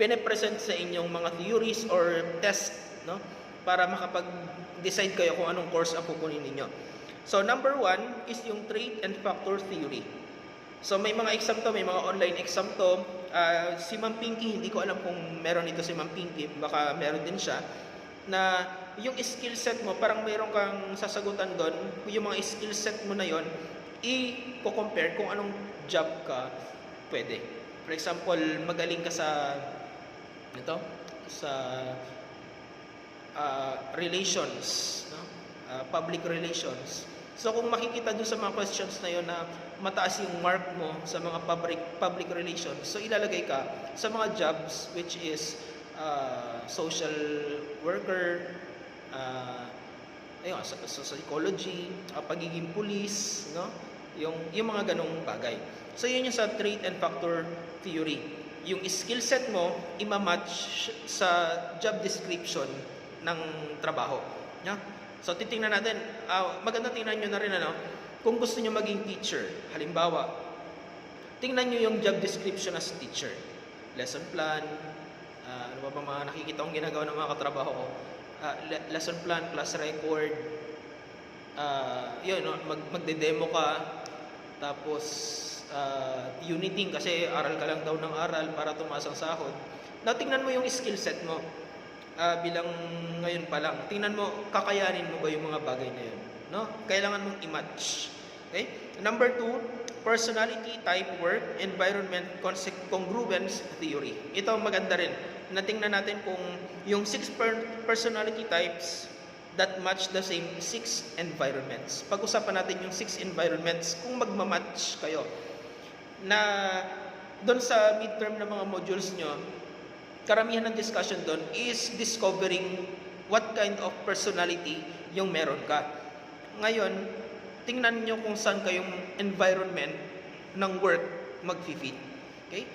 pine-present sa inyong mga theories or test, no? Para makapag-decide kayo kung anong course ang kukunin ninyo. So number 1 is yung trait and factor theory. So may mga exam to, may mga online exam to. Si Ma'am Pinky, hindi ko alam kung meron ito si Ma'am Pinky, baka meron din siya, na yung skill set mo, parang meron kang sasagutan doon, yung mga skill set mo na yon, i-compare kung anong job ka pwede. For example, magaling ka sa relations, no? Public relations. So kung makikita doon sa mga questions na yon na mataas yung mark mo sa mga public relations, so ilalagay ka sa mga jobs which is social worker, sa psychology, pagiging police, no? Yung mga ganong bagay. So yun yung sa trait and factor theory. Yung skill set mo ima-match sa job description ng trabaho, no? So titingnan natin, maganda tingnan nyo na rin kung gusto nyo maging teacher. Halimbawa, tingnan nyo yung job description as teacher. Lesson plan, ano ba mga nakikita kong ginagawa ng mga katrabaho ko. Lesson plan, class record, magde-demo ka, tapos uniting kasi aral ka lang daw ng aral para tumaas ang sahod. Now, tingnan mo yung skill set mo. Bilang ngayon pa lang, tingnan mo, kakayanin mo ba yung mga bagay na yun, no? Kailangan mong i-match. Okay? Number 2, personality, type, work, environment, congruence theory. Ito maganda rin. Natingnan natin kung yung 6 personality types that match the same 6 environments. Pag-usapan natin yung 6 environments kung magmamatch kayo. Na doon sa midterm na mga modules nyo, karamihan ng discussion doon is discovering what kind of personality yung meron ka. Ngayon, tingnan nyo kung saan kayong environment ng work mag-fit. Okay?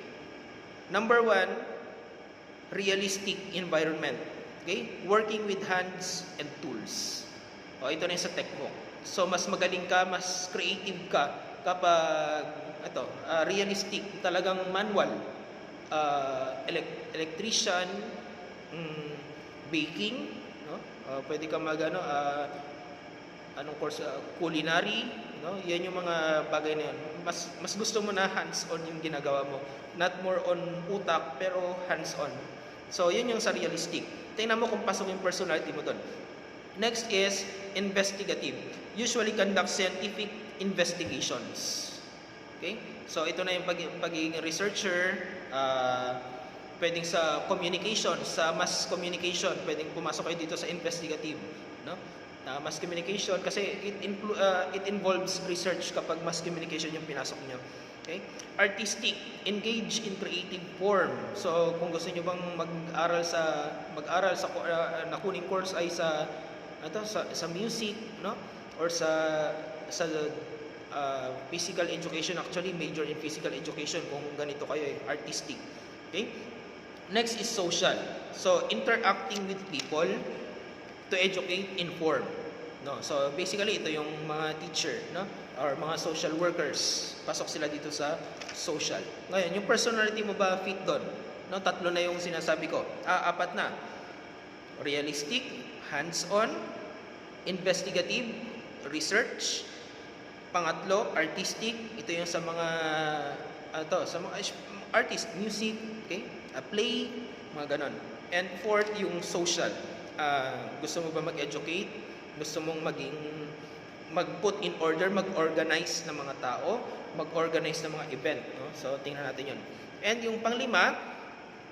Number 1, realistic environment. Okay? Working with hands and tools. Ito na yung sa TechVoc. So, mas magaling ka, mas creative ka kapag realistic, talagang manual. Electrician, baking, no? Pwede ka anong course, culinary, no? Yan yung mga bagay na yun. Mas gusto mo na hands-on yung ginagawa mo, not more on utak pero hands-on. So yun yung sa realistic. Tingnan mo kung pasok yung personality mo doon. Next is investigative. Usually conduct scientific investigations. Okay? So ito na yung pagiging researcher, pwedeng sa communication, sa mass communication, pwedeng pumasok kayo dito sa investigative, no? Mass communication kasi it involves research kapag mass communication yung pinasok nyo. Okay? Artistic, engage in creative form. So kung gusto niyo bang mag-aral sa nakuning course ay sa music, no? Or sa physical education, actually major in physical education kung ganito kayo artistic. Okay? Next is social. So, interacting with people to educate, inform. No? So, basically, ito yung mga teacher, no? Or mga social workers. Pasok sila dito sa social. Ngayon, yung personality mo ba fit doon? No? Tatlo na yung sinasabi ko. Apat na. Realistic, hands-on, investigative, research. Pangatlo, artistic. Ito yung sa mga sa mga artist, music, okay? Play, mga ganon. And fourth, yung social. Gusto mo ba mag-educate? Gusto mong mag-put in order, mag-organize ng mga tao, mag-organize ng mga event, no? So, tingnan natin yun. And yung panglima,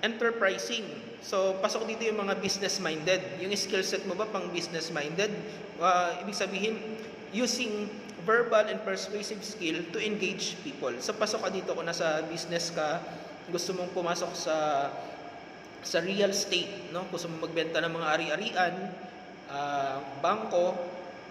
enterprising. So, pasok dito yung mga business-minded. Yung skill set mo ba pang business-minded? Ibig sabihin, using verbal and persuasive skill to engage people. So, pasok ka dito kung nasa business ka, gusto mong pumasok sa real estate, no? Gusto mong magbenta ng mga ari-arian, bangko,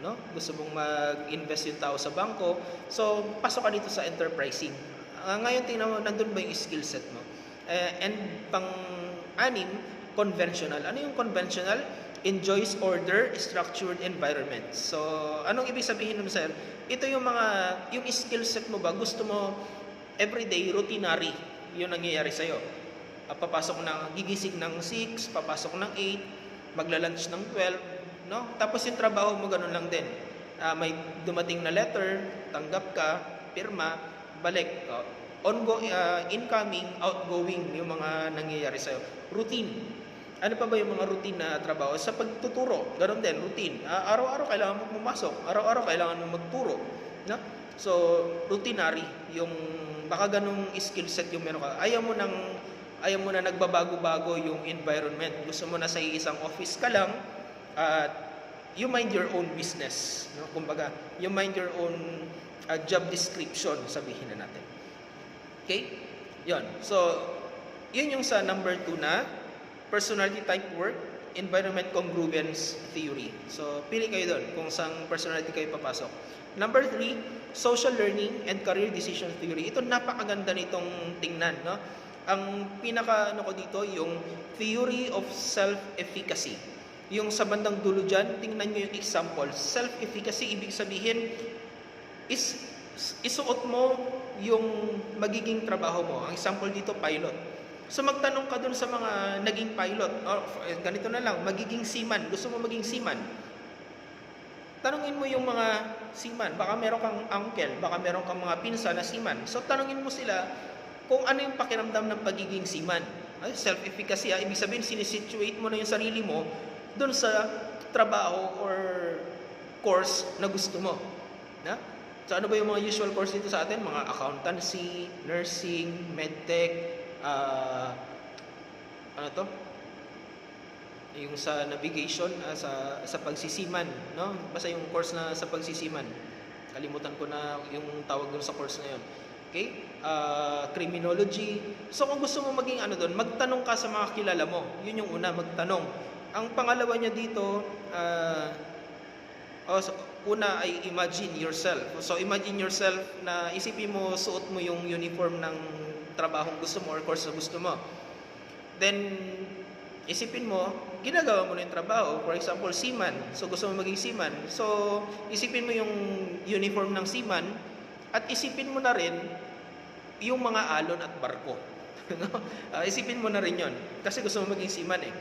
no? Gusto mong mag-invest yung tao sa bangko. So, pasok ka dito sa enterprising. Ngayon, tingnan mo, nandun ba yung skill set mo? And pang-anim, conventional. Ano yung conventional? Enjoys order, structured environment. So, anong ibig sabihin nun, sir? Ito yung yung skill set mo ba, gusto mo everyday, routinary, yung nangyayari sa'yo. Gigising ng 6, papasok ng 8, magla-lunch ng 12, no? Tapos yung trabaho mo, ganun lang din. May dumating na letter, tanggap ka, pirma, balik. Incoming, outgoing, yung mga nangyayari sa'yo. Routine. Ano pa ba yung mga routine na trabaho? Sa pagtuturo, ganoon din, routine. Araw-araw kailangan mo pumasok, araw-araw kailangan mo magturo. No? So, routinary, yung baka ganung skill set yung meron ka. Ayaw mo na nagbabago-bago yung environment. Gusto mo na sa isang office ka lang, at you mind your own business. No? Kumbaga, you mind your own job description, sabihin na natin. Okay? Yon. So, yun yung sa number 2 na personality type work, environment congruence theory. So, pili kayo doon kung saan personality kayo papasok. Number 3, social learning and career decision theory. Ito napakaganda nitong tingnan, no? Ang pinaka ko dito, yung theory of self-efficacy. Yung sa bandang dulo dyan, tingnan nyo yung example. Self-efficacy, ibig sabihin, isuot mo yung magiging trabaho mo. Ang example dito, pilot. So magtanong ka dun sa mga naging pilot, ganito na lang, magiging seaman, gusto mo maging seaman. Tanungin mo yung mga seaman, baka meron kang uncle, baka meron kang mga pinsan na seaman. So tanungin mo sila kung ano yung pakiramdam ng pagiging seaman. Self-efficacy, ibig sabihin sinisituate mo na yung sarili mo dun sa trabaho or course na gusto mo. Na? So ano ba yung mga usual course dito sa atin? Mga accountancy, nursing, medtech, yung sa navigation, sa pagsisiman, no? Basta yung course na sa pagsisiman. Kalimutan ko na yung tawag doon sa course na yun. Okay? Criminology. So kung gusto mo maging doon, magtanong ka sa mga kilala mo. Yun yung una, magtanong. Ang pangalawa niya dito, una ay imagine yourself. So imagine yourself na isipin mo, suot mo yung uniform ng trabahong gusto mo or course na gusto mo. Then, isipin mo, ginagawa mo na yung trabaho. For example, seaman. So, gusto mo maging seaman. So, isipin mo yung uniform ng seaman at isipin mo na rin yung mga alon at barko. Isipin mo na rin yon kasi gusto mo maging seaman eh.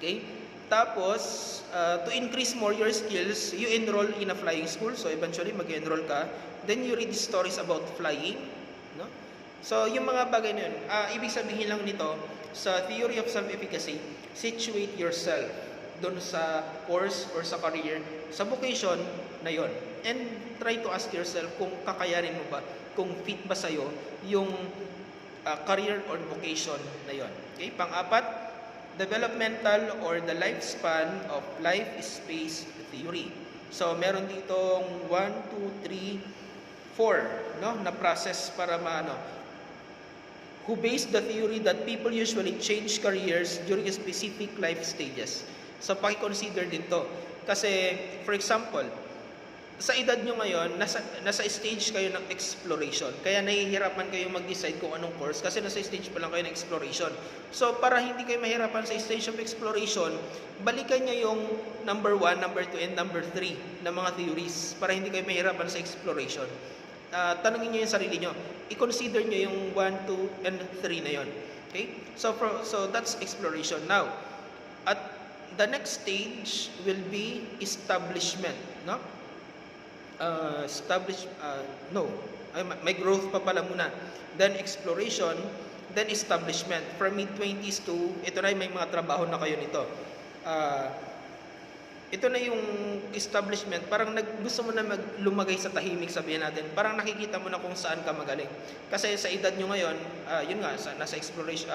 Okay? Tapos, to increase more your skills, you enroll in a flying school. So, eventually, mag-enroll ka. Then, you read stories about flying. No? So, yung mga bagay na yun, ibig sabihin lang nito, sa theory of self-efficacy, situate yourself doon sa course or sa career, sa vocation na yon. And try to ask yourself kung kakayanin mo ba, kung fit ba sa'yo yung career or vocation na yon. Okay? Pang-apat, developmental or the lifespan of life space theory. So, meron ditong 1, 2, 3, 4, no, na process para who based the theory that people usually change careers during specific life stages. So, paki-consider din to. Kasi, for example, sa edad nyo ngayon, nasa stage kayo ng exploration. Kaya nahihirapan kayo mag-decide kung anong course kasi nasa stage pa lang kayo ng exploration. So, para hindi kayo mahirapan sa stage of exploration, balikan nyo yung number 1, number 2, and number 3 na mga theories para hindi kayo mahirapan sa exploration. Tanungin nyo yung sarili nyo. I-consider nyo yung 1, 2, and 3 na yon. Okay? So that's exploration. Now, at the next stage will be establishment. No? May growth pa pala muna. Then exploration, then establishment. From mid-20s to, ito na may mga trabaho na kayo nito. Ito na yung establishment, parang gusto mo na lumagay sa tahimik, sabihin natin. Parang nakikita mo na kung saan ka magaling. Kasi sa edad nyo ngayon, yun nga, nasa exploration,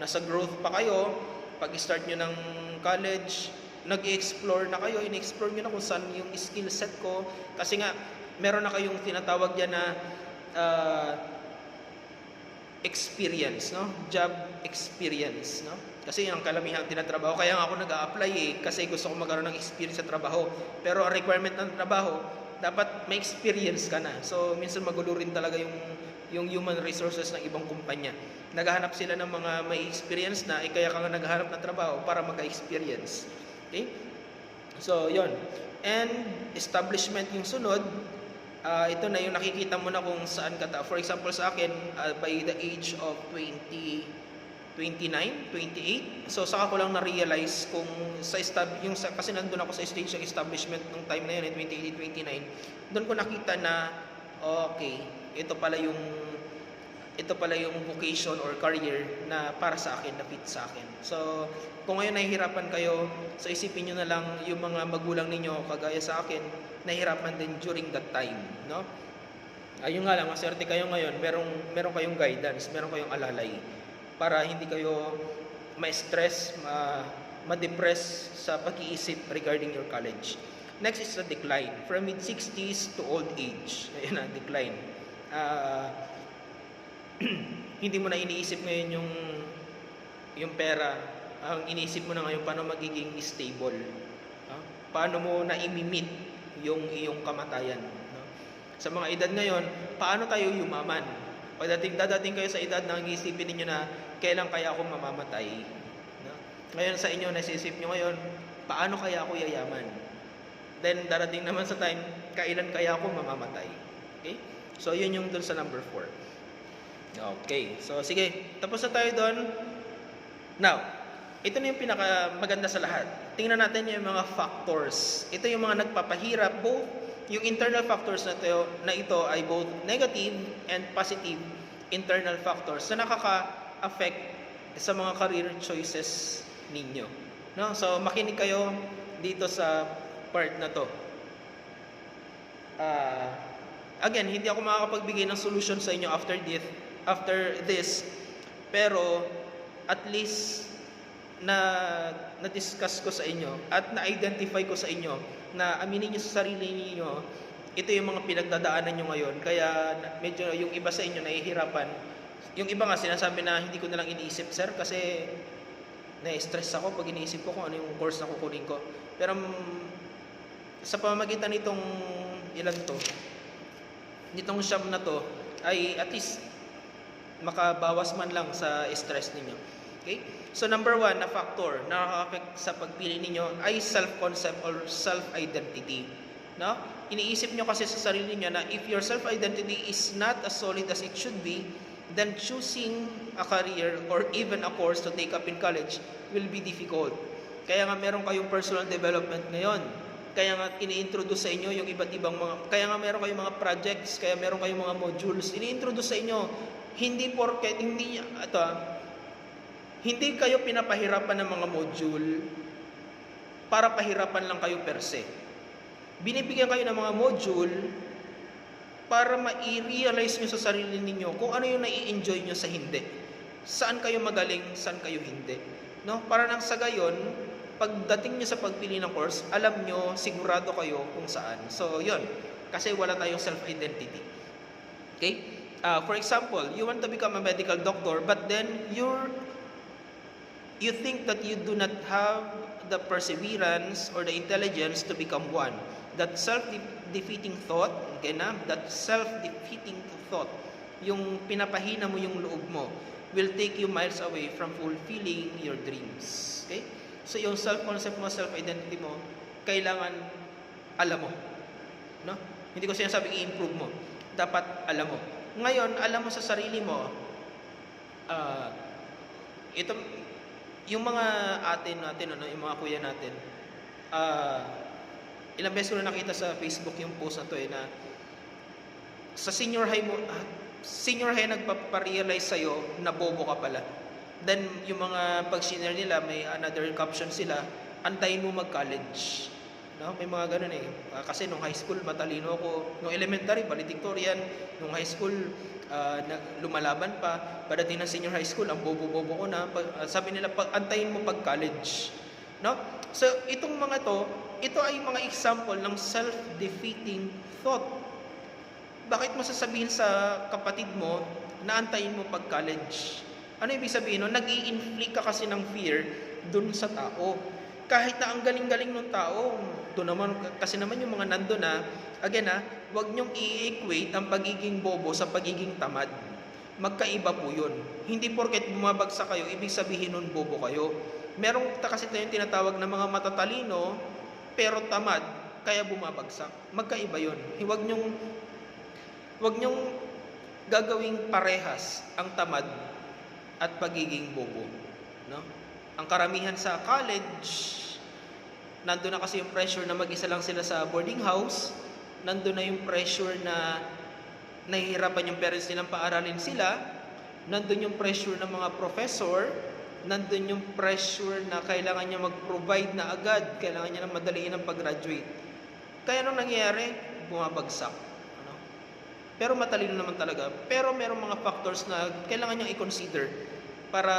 nasa growth pa kayo. Pag-start nyo ng college, nag-explore na kayo, in-explore nyo na kung saan yung skill set ko. Kasi nga, meron na kayong tinatawag dyan na experience, no? Job experience, no? Kasi yung kalamihang tinatrabaho, kaya nga ako nag-a-apply kasi gusto ko magkaroon ng experience sa trabaho. Pero ang requirement ng trabaho, dapat may experience ka na. So, minsan magulo rin talaga yung human resources ng ibang kumpanya. Naghahanap sila ng mga may experience na, kaya ka nga naghahanap ng trabaho para magka-experience. Okay? So, yon. And establishment yung sunod, ito na yung nakikita mo na kung saan ka For example, sa akin, by the age of 29, 28. So, saka ko lang na-realize kung kasi nandun ako sa stage ng establishment nung time na yun, 28, 29. Doon ko nakita na, okay, ito pala yung vocation or career na para sa akin, na fit sa akin. So, kung ngayon nahihirapan kayo, so isipin nyo na lang yung mga magulang ninyo, kagaya sa akin, nahihirapan din during that time, no? Ayun nga lang, maswerte kayo ngayon, meron kayong guidance, meron kayong alalay, para hindi kayo ma-stress, ma-depress sa pag-iisip regarding your college. Next is the decline. From mid-60s to old age. Ayan na, decline. Hindi mo na iniisip ngayon yung pera. Ang iniisip mo na ngayon, paano magiging stable. Paano mo na imi-meet yung iyong kamatayan. Sa mga edad ngayon, paano tayo yumaman? Dadating kayo sa edad na iisipin ninyo na kailan kaya ako mamamatay. No? Ngayon sa inyo, nasisip nyo ngayon, paano kaya ako yayaman? Then darating naman sa time, kailan kaya ako mamamatay? Okay? So yun yung dun sa number 4. Okay. So sige, tapos na tayo doon. Now, ito na yung pinaka maganda sa lahat. Tingnan natin yung mga factors. Ito yung mga nagpapahirap, both yung internal factors na ito ay both negative and positive internal factors na nakaka-affect sa mga career choices ninyo. No? So, makinig kayo dito sa part na to. Again, hindi ako makakapagbigay ng solution sa inyo after this, pero at least na-discuss ko sa inyo at na-identify ko sa inyo na aminin nyo sa sarili niyo, ito yung mga pinagdadaanan nyo ngayon. Kaya medyo yung iba sa inyo nahihirapan. Yung iba nga sinasabi na hindi ko na lang iniisip, sir, kasi na-stress ako pag iniisip ko kung ano yung course na kukunin ko. Pero sa pamamagitan nitong nitong SHAM na to, ay at least makabawas man lang sa stress ninyo. Okay? So number 1 na factor na nakaka-affect sa pagpili ninyo ay self-concept or self-identity. No? Iniisip nyo kasi sa sarili niyo na if your self-identity is not as solid as it should be, then choosing a career or even a course to take up in college will be difficult. Kaya nga meron kayong personal development ngayon. Kaya nga ini-introduce sa inyo yung iba't ibang kaya nga meron kayong mga projects, kaya meron kayong mga modules, ini-introduce sa inyo. Hindi kayo pinapahirapan ng mga module para pahirapan lang kayo per se. Binibigyan kayo ng mga module para ma-realize nyo sa sarili ninyo kung ano yung nai-enjoy nyo sa hindi. Saan kayo magaling, saan kayo hindi. No? Para nang sa gayon, pagdating nyo sa pagpili ng course, alam nyo, sigurado kayo kung saan. So, yun. Kasi wala tayong self-identity. Okay? For example, you want to become a medical doctor, but then you think that you do not have the perseverance or the intelligence to become one. That self-defeating thought, okay na? That self-defeating thought, yung pinapahina mo yung loob mo, will take you miles away from fulfilling your dreams. Okay? So yung self-concept mo, self-identity mo, kailangan alam mo. No? Hindi ko sinasabing i-improve mo. Dapat alam mo. Ngayon, alam mo sa sarili mo, ito, yung mga atin natin, ano, yung mga kuya natin, ilang beses ko na nakita sa Facebook yung post na to na sa senior high mo, senior high nagpaparealize sa'yo na bobo ka pala. Then, yung mga pag-senior nila, may another caption sila, antayin mo mag-college. No? May mga ganun kasi nung high school, matalino ako. Nung elementary, valedictorian. Nung high school, lumalaban pa. Pagdating ng senior high school, ang bobo-bobo ko na. Sabi nila, antayin mo pag-college. No? So, itong mga to, ito ay mga example ng self-defeating thought. Bakit mo sasabihin sa kapatid mo na antayin mo pag-college? Ano ibig sabihin nun? Nag-i-inflict ka kasi ng fear dun sa tao. Kahit na ang galing-galing ng tao, doon naman, kasi naman yung mga nandun again huwag niyong i-equate ang pagiging bobo sa pagiging tamad. Magkaiba po yun. Hindi porket bumabagsak kayo, ibig sabihin nun bobo kayo. Merong kasi tayong tinatawag na mga matatalino, pero tamad, kaya bumabagsak. Magkaiba yun. Huwag niyong gagawing parehas ang tamad at pagiging bobo. No? Ang karamihan sa college, nandun na kasi yung pressure na mag-isa lang sila sa boarding house, nandun na yung pressure na nahihirapan yung parents nilang paaralin sila, nandun yung pressure ng mga professor, nandun yung pressure na kailangan niya mag-provide na agad, kailangan niya na madaliin ang pag-graduate. Kaya nung nangyayari, bumabagsak. Ano? Pero matalino naman talaga. Pero merong mga factors na kailangan niyang i-consider para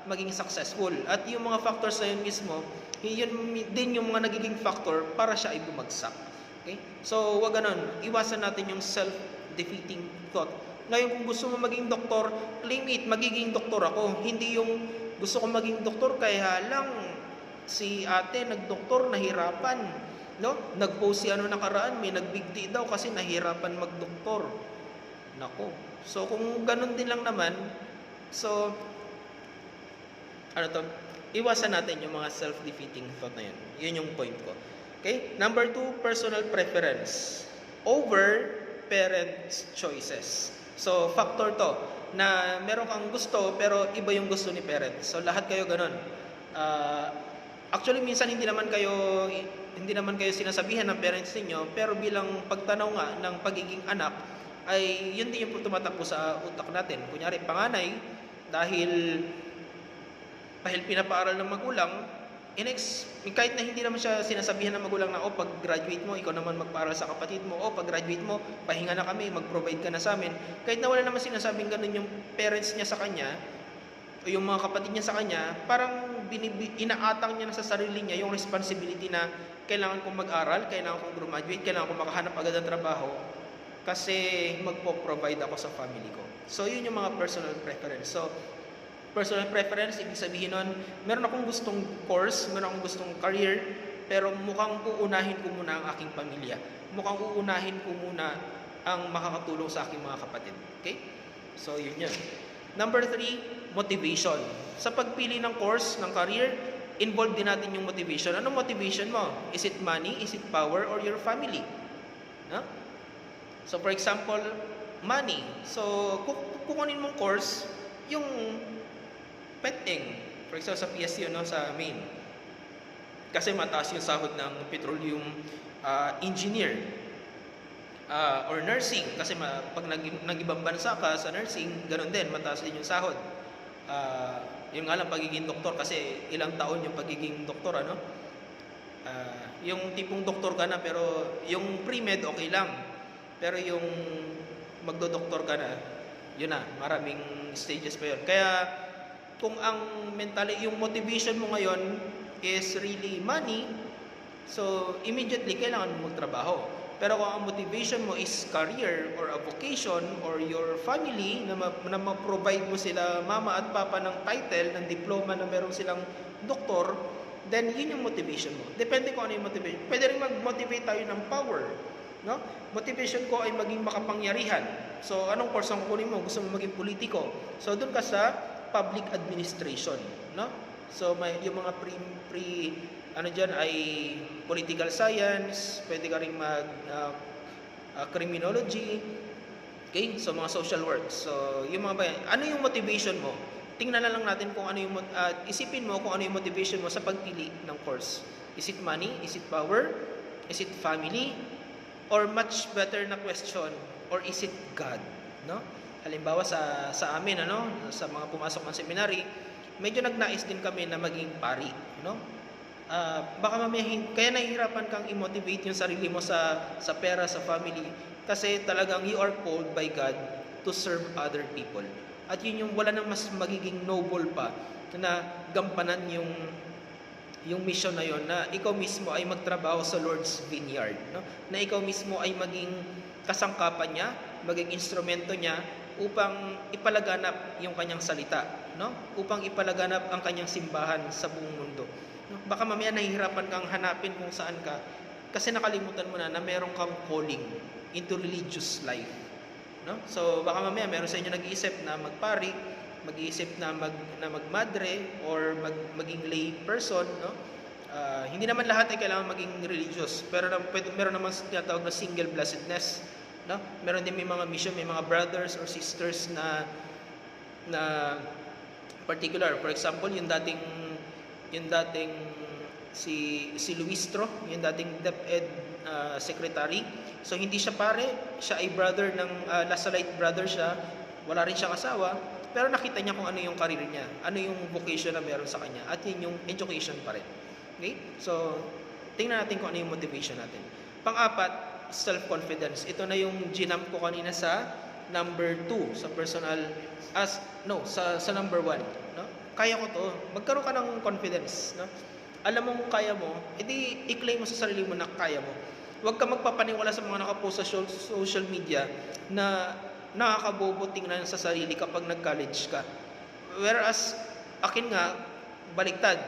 maging successful. At yung mga factors na yun mismo, yun din yung mga nagiging factor para siya ay bumagsak. Okay? So, wag ganun. Iwasan natin yung self-defeating thought. Ngayon, kung gusto mo maging doktor, claim it, magiging doktor ako. Hindi yung gusto ko maging doktor, kaya lang si ate nagdoktor, nahirapan. No? Nag-post si nakaraan, may nagbigti daw kasi nahirapan magdoktor. Nako. So, kung ganun din lang naman, so, iwasan natin yung mga self-defeating thought na yun. Yun yung point ko. Okay? Number 2, personal preference over parents' choices. So, factor to, na meron kang gusto, pero iba yung gusto ni parents. So, lahat kayo ganun. Actually, minsan hindi naman kayo sinasabihan ng parents ninyo, pero bilang pagtanaw nga ng pagiging anak, ay yun din yung tumatakbo sa utak natin. Kunyari, panganay, dahil pinapaaral ng magulang, kahit na hindi naman siya sinasabihan ng magulang na, pag graduate mo, ikaw naman magpaaral sa kapatid mo, pag graduate mo, pahinga na kami, mag-provide ka na sa amin. Kahit na wala naman sinasabing ganun yung parents niya sa kanya, o yung mga kapatid niya sa kanya, parang inaatang niya na sa sarili niya yung responsibility na kailangan kong mag-aral, kailangan kong graduate, kailangan kong makahanap agad ng trabaho, kasi magpo-provide ako sa family ko. So, yun yung mga personal preference. So, personal preference, ibig sabihin nun, meron akong gustong course, meron akong gustong career, pero mukhang uunahin ko muna ang aking pamilya. Mukhang uunahin ko muna ang makakatulong sa aking mga kapatid. Okay? So, yun yun. Number 3, motivation. Sa pagpili ng course, ng career, involved din natin yung motivation. Anong motivation mo? Is it money? Is it power? Or your family? Huh? So, for example, money. So, kukunin mong course, yung petting, for example sa PSU, sa main, kasi mataas yung sahod ng petroleum engineer, or nursing, kasi pag nag-ibang bansa ka sa nursing, ganun din, mataas din yung sahod. Yung nga lang pagiging doktor, kasi ilang taon yung pagiging doktor, yung tipong doktor ka na, pero yung pre-med okay lang, pero yung magdo-doktor ka na, yun na, maraming stages pa yun. Kaya kung ang yung motivation mo ngayon is really money, so immediately kailangan mo magtrabaho. Pero kung ang motivation mo is career or a vocation or your family, na ma-provide mo sila mama at papa ng title, ng diploma na meron silang doktor, then yun yung motivation mo. Depende kung ano yung motivation. Pwede rin mag-motivate tayo ng power. No? Motivation ko ay maging makapangyarihan. So, anong course ang kukunin mo? Gusto mo maging politiko. So, doon ka sa public administration. No? So, may, yung mga ano dyan ay political science, pwede ka rin criminology, okay? So, mga social work. So, yung mga ano yung motivation mo? Tingnan na lang natin kung ano yung, isipin mo kung ano yung motivation mo sa pagpili ng course. Is it money? Is it power? Is it family? Or much better na question, or is it God? No? Halimbawa sa amin, ano, sa mga pumasok ng seminary, medyo nagnais din kami na maging pari. No? Baka mamaya, kaya nahihirapan kang i-motivate yung sarili mo sa pera, sa family, kasi talagang you are called by God to serve other people. At yun yung wala nang mas magiging noble pa na gampanan yung mission na yon, na ikaw mismo ay magtrabaho sa Lord's vineyard, no? Na ikaw mismo ay maging kasangkapan niya, maging instrumento niya upang ipalaganap yung kanyang salita, no? Upang ipalaganap ang kanyang simbahan sa buong mundo. No? Baka mamaya nahihirapan kang hanapin kung saan ka kasi nakalimutan mo na meron kang calling into religious life. No? So baka mamaya meron sa inyo nag-iisip na magpari, mag-iisip na magmadre or maging lay person, no? Hindi naman lahat ay kailangan maging religious, pero meron naman tinatawag na single blessedness, no? Meron din may mga mission, may mga brothers or sisters na particular. For example, yung dating si Luistro, yung dating DepEd secretary. So hindi siya pare, siya ay brother ng Lasalite brother siya. Wala rin siyang asawa, pero nakita niya kung ano yung career niya, ano yung vocation na meron sa kanya, at yun yung education pa rin. Okay? So, tingnan natin kung ano yung motivation natin. Pang-apat, self-confidence. Ito na yung ginamp ko kanina sa number 2, sa personal, sa number 1. No? Kaya ko to. Magkaroon ka ng confidence. No? Alam mong kaya mo, edi i-claim mo sa sarili mo na kaya mo. Huwag ka magpapaniwala sa mga nakapost sa social media na nakakabobo tingnan sa sarili kapag nag-college ka. Whereas, akin nga, baliktad.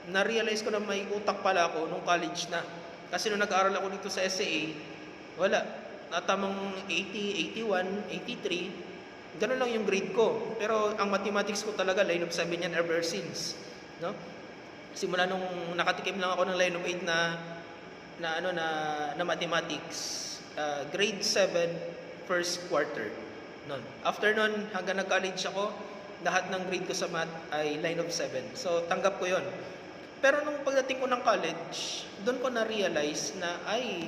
Na-realize ko na may utak pala ako nung college na. Kasi nung nag-aaral ako dito sa SAA, wala. Natamang 80, 81, 83, ganun lang yung grade ko. Pero ang mathematics ko talaga, line of 7 yan ever since. No? Simula nung nakatikim lang ako ng line of 8 na mathematics, grade 7, first quarter. Nun. After nun, hanggang nag-college ako, lahat ng grade ko sa math ay line of 7. So, tanggap ko yon. Pero nung pagdating ko ng college, doon ko na-realize na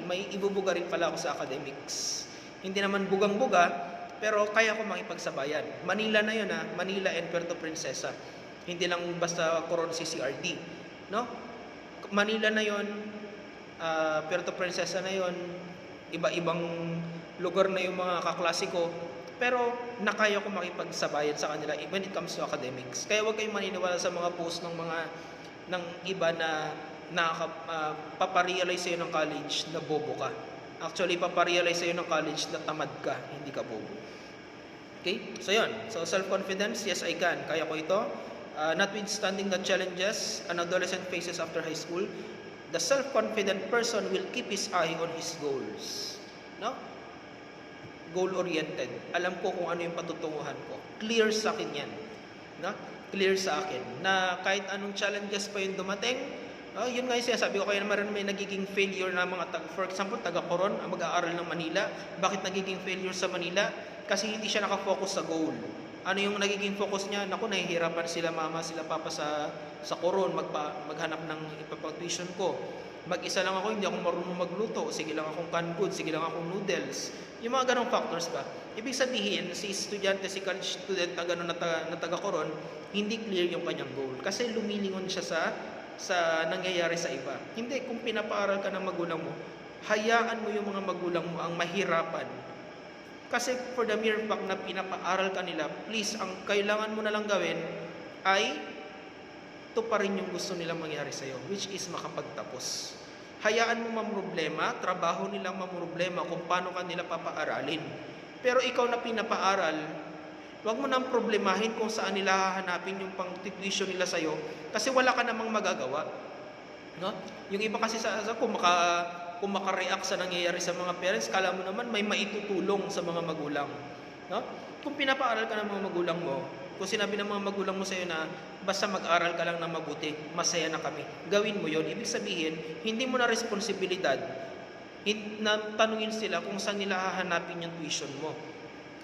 may ibubuga rin pala ako sa academics. Hindi naman bugang-buga, pero kaya ko makipagsabayan. Manila na yun, Manila and Puerto Princesa. Hindi lang basta Coron CCRD. No? Manila na yun, Puerto Princesa na yun, iba-ibang lugar na yung mga kaklase ko, pero nakaya ko makipagsabayan sa kanila when it comes to academics. Kaya huwag kayong maniniwala sa mga post ng iba na paparealize sa'yo ng college na bobo ka. Actually, paparealize sa'yo ng college na tamad ka, hindi ka bobo. Okay? So yun. So self-confidence, yes I can. Kaya ko ito. Notwithstanding the challenges an adolescent faces after high school, the self-confident person will keep his eye on his goals. No? Goal-oriented. Alam ko kung ano yung patutunguhan ko. Clear sa akin yan. No? Clear sa akin. Na kahit anong challenges pa yung dumating, yun nga yung sinasabi ko, kaya naman may nagiging failure na for example, taga-Coron, mag-aaral ng Manila. Bakit nagiging failure sa Manila? Kasi hindi siya nakafocus sa goal. Ano yung nagiging focus niya? Naku, nahihirapan sila mama, sila papa sa Coron, maghanap ng ipapag-tuition ko. Mag-isa lang ako, hindi ako marunong magluto. Sige lang akong canned goods, sige lang akong noodles. Yung mga ganong factors ba? Ibig sabihin, si estudyante, si college student na gano'n na taga-Coron, hindi clear yung kanyang goal. Kasi lumilingon siya sa nangyayari sa iba. Hindi, kung pinapaaral ka ng magulang mo, hayaan mo yung mga magulang mo ang mahirapan. Kasi for the mere fact na pinapaaral ka nila, please, ang kailangan mo na lang gawin ay ito pa rin yung gusto nilang mangyari sa'yo, which is makapagtapos. Hayaan mo mamroblema, trabaho nilang mamroblema kung paano ka nila papaaralin. Pero ikaw na pinapaaral, huwag mo nang problemahin kung saan nila hahanapin yung pang-tuition nila sa'yo kasi wala ka namang magagawa. no? Yung iba kasi kung maka-react sa nangyayari sa mga parents, kala mo naman may maitutulong sa mga magulang, no? Kung pinapaaral ka ng mga magulang mo, kung sinabi ng mga magulang mo sa iyo na basta mag-aral ka lang ng mabuti, masaya na kami, gawin mo yon. Ibig sabihin, hindi mo na responsibilidad na tanungin sila kung saan nila hahanapin yung tuition mo.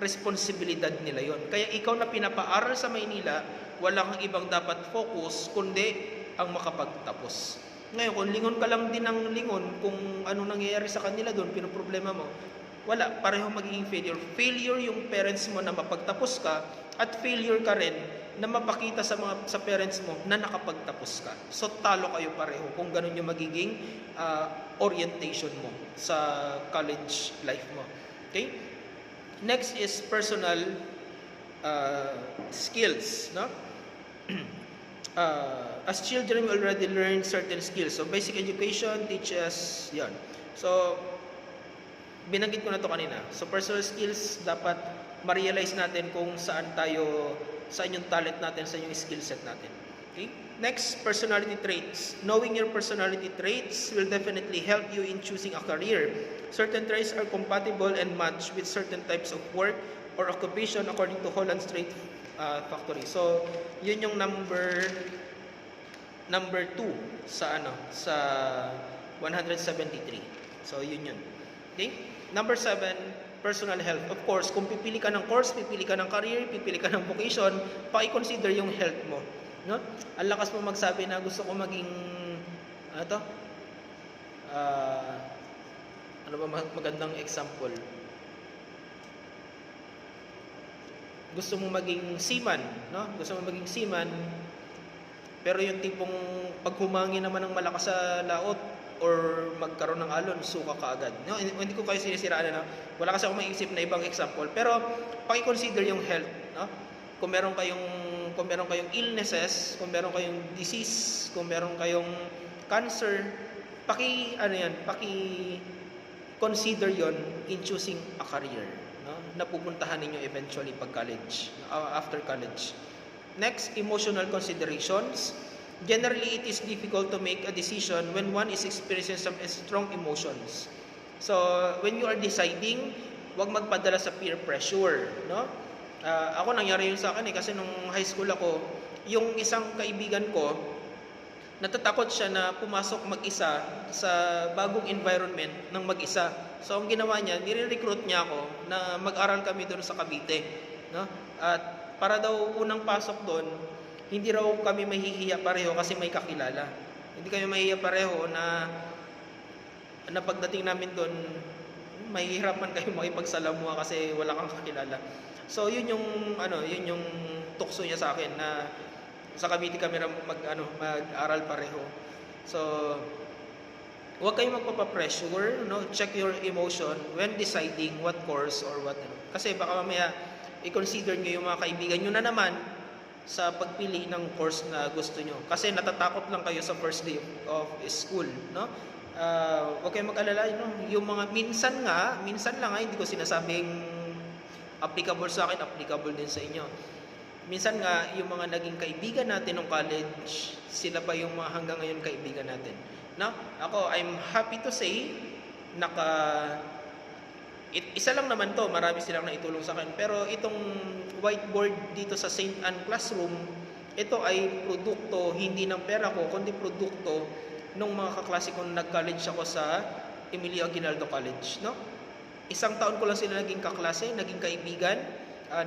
Responsibilidad nila yon. Kaya ikaw na pinapaaral sa Maynila, wala kang ibang dapat focus kundi ang makapagtapos. Ngayon, kung lingon ka lang din ng lingon kung ano nangyayari sa kanila doon, pinoproblema mo, wala, pareho magiging failure. Failure yung parents mo na mapagtapos ka, at failure ka rin na mapakita sa parents mo na nakapagtapos ka. So talo kayo pareho kung ganun yung magiging orientation mo sa college life mo. Okay? Next is personal skills, no? As children, we already learn certain skills. So basic education teaches yan. So binanggit ko na to kanina. So personal skills, dapat ma-realize natin kung saan yung talent natin, saan yung skill set natin. Okay? Next, personality traits. Knowing your personality traits will definitely help you in choosing a career. Certain traits are compatible and match with certain types of work or occupation according to Holland's Trait Factory. So, yun yung number 2 sa sa 173. So, yun. Okay? Number 7, personal health. Of course, kung pipili ka ng course, pipili ka ng career, pipili ka ng vocation, paki-consider yung health mo, no? Ang lakas mo magsabi na gusto ko maging ano ba magandang example? Gusto mo maging seaman, no? Gusto mo maging seaman, pero yung tipong pag humangin naman ng malakas sa laot or magkaroon ng alon, suka ka agad. No, hindi ko kayo sinisiraan na, wala kasi akong maiisip na ibang example, pero paki-consider yung health, no? Kung meron kayong illnesses, kung meron kayong disease, kung meron kayong cancer, paki-consider yon in choosing a career, no? Na pupuntahan ninyo eventually pag college, after college. Next, emotional considerations. Generally, it is difficult to make a decision when one is experiencing some strong emotions. So, when you are deciding, huwag magpadala sa peer pressure, no? Ako, nangyari yun sa akin kasi nung high school ako, yung isang kaibigan ko, natatakot siya na pumasok mag-isa sa bagong environment ng mag-isa. So, ang ginawa niya, nire-recruit niya ako na mag-aral kami doon sa Cavite, no? At para daw unang pasok doon, hindi raw kami mahihiya pareho kasi may kakilala. Hindi kami mahihiya pareho na pagdating namin doon, mahihirapan kayo makipagsalamuha kasi wala kang kakilala. So yun yung tukso niya sa akin na sa Cavite kami mag-aral pareho. So huwag kayong magpapa-pressure, no? Check your emotion when deciding what course or what. Kasi baka mamaya i-consider niyo yung mga kaibigan niyo na naman sa pagpili ng course na gusto nyo. Kasi natatakot lang kayo sa first day of school, no? Huwag kayong mag-alala, no? Yung mga minsan lang, hindi ko sinasabing applicable sa akin, applicable din sa inyo. Minsan nga, yung mga naging kaibigan natin ng college, sila pa yung mga hanggang ngayon kaibigan natin. No? Ako, I'm happy to say, isa lang naman to, marami silang naitulong sa akin. Pero itong whiteboard dito sa St. Anne Classroom, ito ay produkto hindi ng pera ko, kundi produkto ng mga kaklase kong nag-college ako sa Emilio Aguinaldo College, no? Isang taon ko lang sila naging kaklase, naging kaibigan.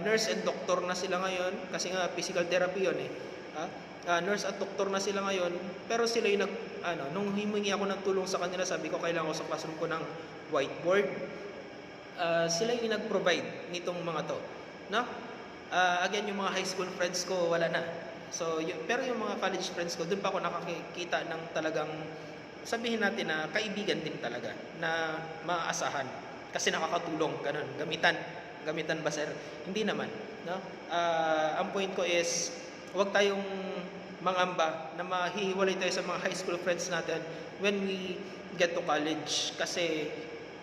Nurse and doctor na sila ngayon, kasi nga physical therapy yun eh. Nurse at doktor na sila ngayon, pero sila yung nung humingi ako ng tulong sa kanila, sabi ko kailangan ko sa classroom ko ng whiteboard. Sila yung nag-provide nitong mga to, no? Again, yung mga high school friends ko wala na. So, pero yung mga college friends ko, doon pa ako nakakita ng talagang, sabihin natin na kaibigan din talaga, na maaasahan. Kasi nakakatulong, ganun. Gamitan ba sir? Hindi naman, no? Ang point ko is, huwag tayong mangamba na mahihiwalay tayo sa mga high school friends natin when we get to college. Kasi,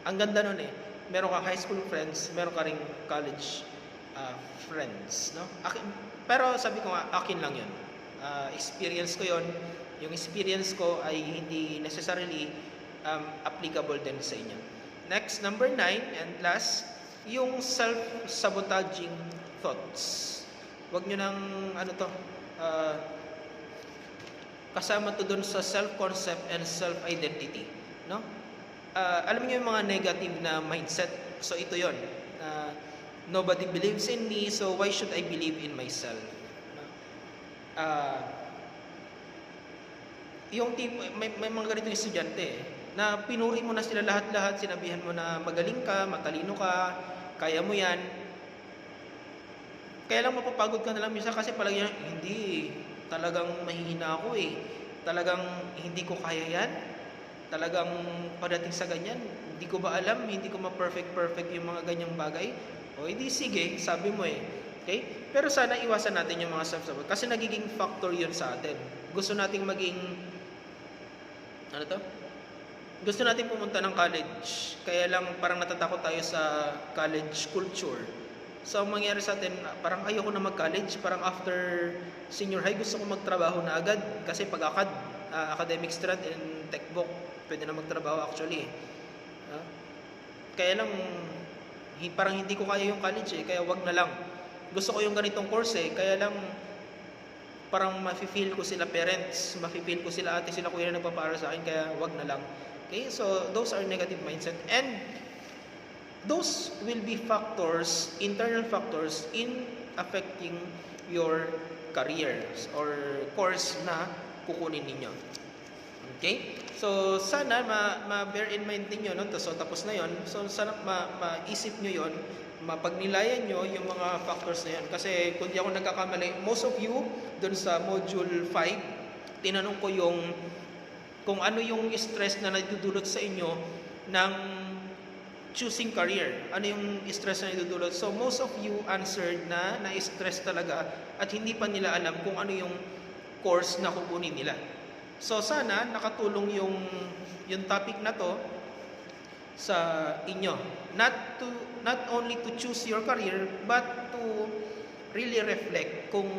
ang ganda nun eh. Meron kang high school friends, meron ka ring college friends, no? Pero sabi ko nga, akin lang yun. Experience ko yun. Yung experience ko ay hindi necessarily applicable din sa inyo. Next, number 9 and last, yung self-sabotaging thoughts. Huwag nyo nang, kasama to dun sa self-concept and self-identity. No? Alam niyo yung mga negative na mindset. So ito yon. Nobody believes in me, so why should I believe in myself? No? Yung tipo, may mga ganitong estudyante na pinuri mo na sila lahat-lahat, sinabihan mo na magaling ka, matalino ka, kaya mo yan. Kaya lang mapapagod ka na lang minsan kasi palagi hindi, talagang mahihina ako talagang hindi ko kaya yan, talagang padating sa ganyan, hindi ko ba alam, hindi ko ma-perfect yung mga ganyang bagay. O hindi, sige, sabi mo okay? Pero sana iwasan natin yung mga self-sabotage kasi nagiging factor yun sa atin. Gusto nating maging gusto natin pumunta ng college, kaya lang parang natatakot tayo sa college culture. So, ang mangyari sa atin, parang ayoko na mag-college, parang after senior high, gusto ko magtrabaho na agad. Kasi pag academic strand and textbook, pwede na magtrabaho actually. Kaya lang, parang hindi ko kaya yung college kaya wag na lang. Gusto ko yung ganitong course kaya lang, parang mafe-feel ko sila parents, mafe-feel ko sila ate, sila kuya na nagpapaaral sa akin, kaya wag na lang. Okay, so those are negative mindset, and those will be factors, internal factors in affecting your careers or course na kukunin ninyo. Okay? So sana ma-bear in mind niyo so tapos na 'yon. So sana maisip niyo 'yon, mapagnilayan nyo yung mga factors na yan. Kasi kung di ako nagkakamali, most of you dun sa module 5, tinanong ko kung ano yung stress na nadudulot sa inyo ng choosing career. Ano yung stress na nadudulot? So most of you answered na na-stress talaga at hindi pa nila alam kung ano yung course na kukunin nila. So sana nakatulong yung topic na to sa inyo. Not only to choose your career, but to really reflect kung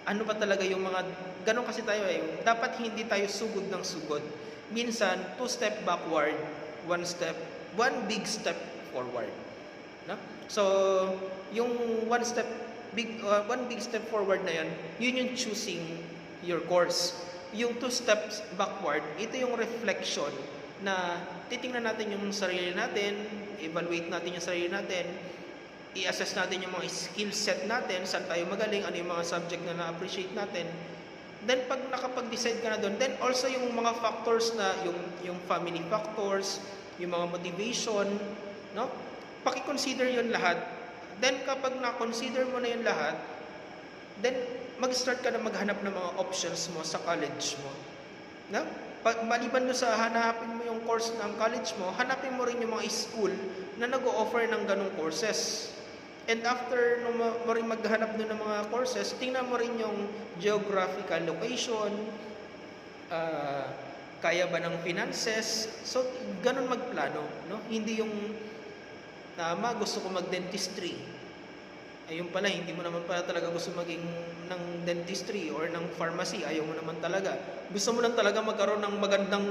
ano ba talaga yung mga, ganun kasi tayo dapat hindi tayo sugod ng sugod. Minsan, 2 step backward, 1 big step forward. No? So, yung 1 big step forward na yun yung choosing your course. Yung 2 steps backward, ito yung reflection na titingnan natin yung sarili natin, evaluate natin yung sarili natin, i-assess natin yung mga skill set natin, saan tayo magaling, ano yung mga subject na na-appreciate natin. Then pag nakapag-decide ka na doon, then also yung mga factors na yung family factors, yung mga motivation, no? Paki-consider yun lahat. Then kapag na-consider mo na yun lahat, then mag-start ka na maghanap ng mga options mo sa college mo. No? Maliban doon sa hanapin mo yung course ng college mo, hanapin mo rin yung mga school na nag-o-offer ng ganong courses. And after mo rin maghanap doon ng mga courses, tingnan mo rin yung geographical location, kaya ba ng finances. So, ganun magplano. No? Hindi yung gusto ko mag-dentistry. Ayun pala, hindi mo naman pala talaga gusto maging ng dentistry or ng pharmacy. Ayaw mo naman talaga. Gusto mo lang talaga magkaroon ng magandang,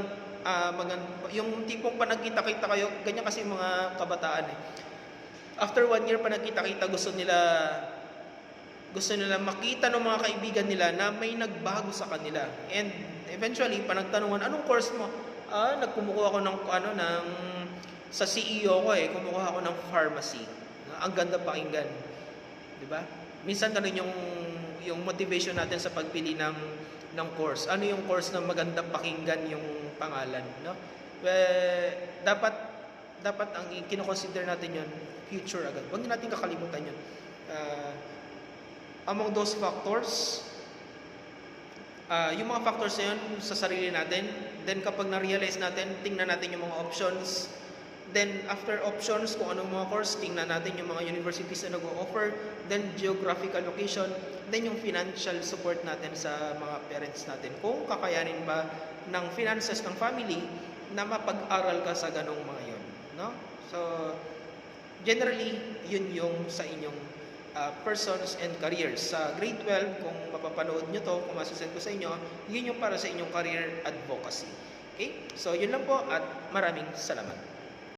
yung tipong pa nagkita-kita kayo, ganyan kasi mga kabataan After 1 year pa nagkita-kita, gusto nila makita ng mga kaibigan nila na may nagbago sa kanila. And eventually, panagtanungan, anong course mo? Nagkumukuha ako sa CEO ko kumukuha ako ng pharmacy. Ang ganda pakinggan. Diba? Minsan ganun yung motivation natin sa pagpili ng course. Ano yung course na maganda pakinggan yung pangalan, no? Dapat ang kino-consider natin yun, future agad. Huwag natin kakalimutan yun. Among those factors, yung mga factors na yun sa sarili natin, then kapag na-realize natin, tingnan natin yung mga options. Then after options, kung anong mga course, tingnan natin yung mga universities na nag-o-offer, then geographical location, then yung financial support natin sa mga parents natin. Kung kakayanin ba ng finances ng family na mapag-aral ka sa ganong mga yun. No? So, generally, yun yung sa inyong persons and careers. Sa grade 12, kung mapapanood nyo to, kung masasend ko sa inyo, yun yung para sa inyong career advocacy. Okay? So, yun lang po at maraming salamat.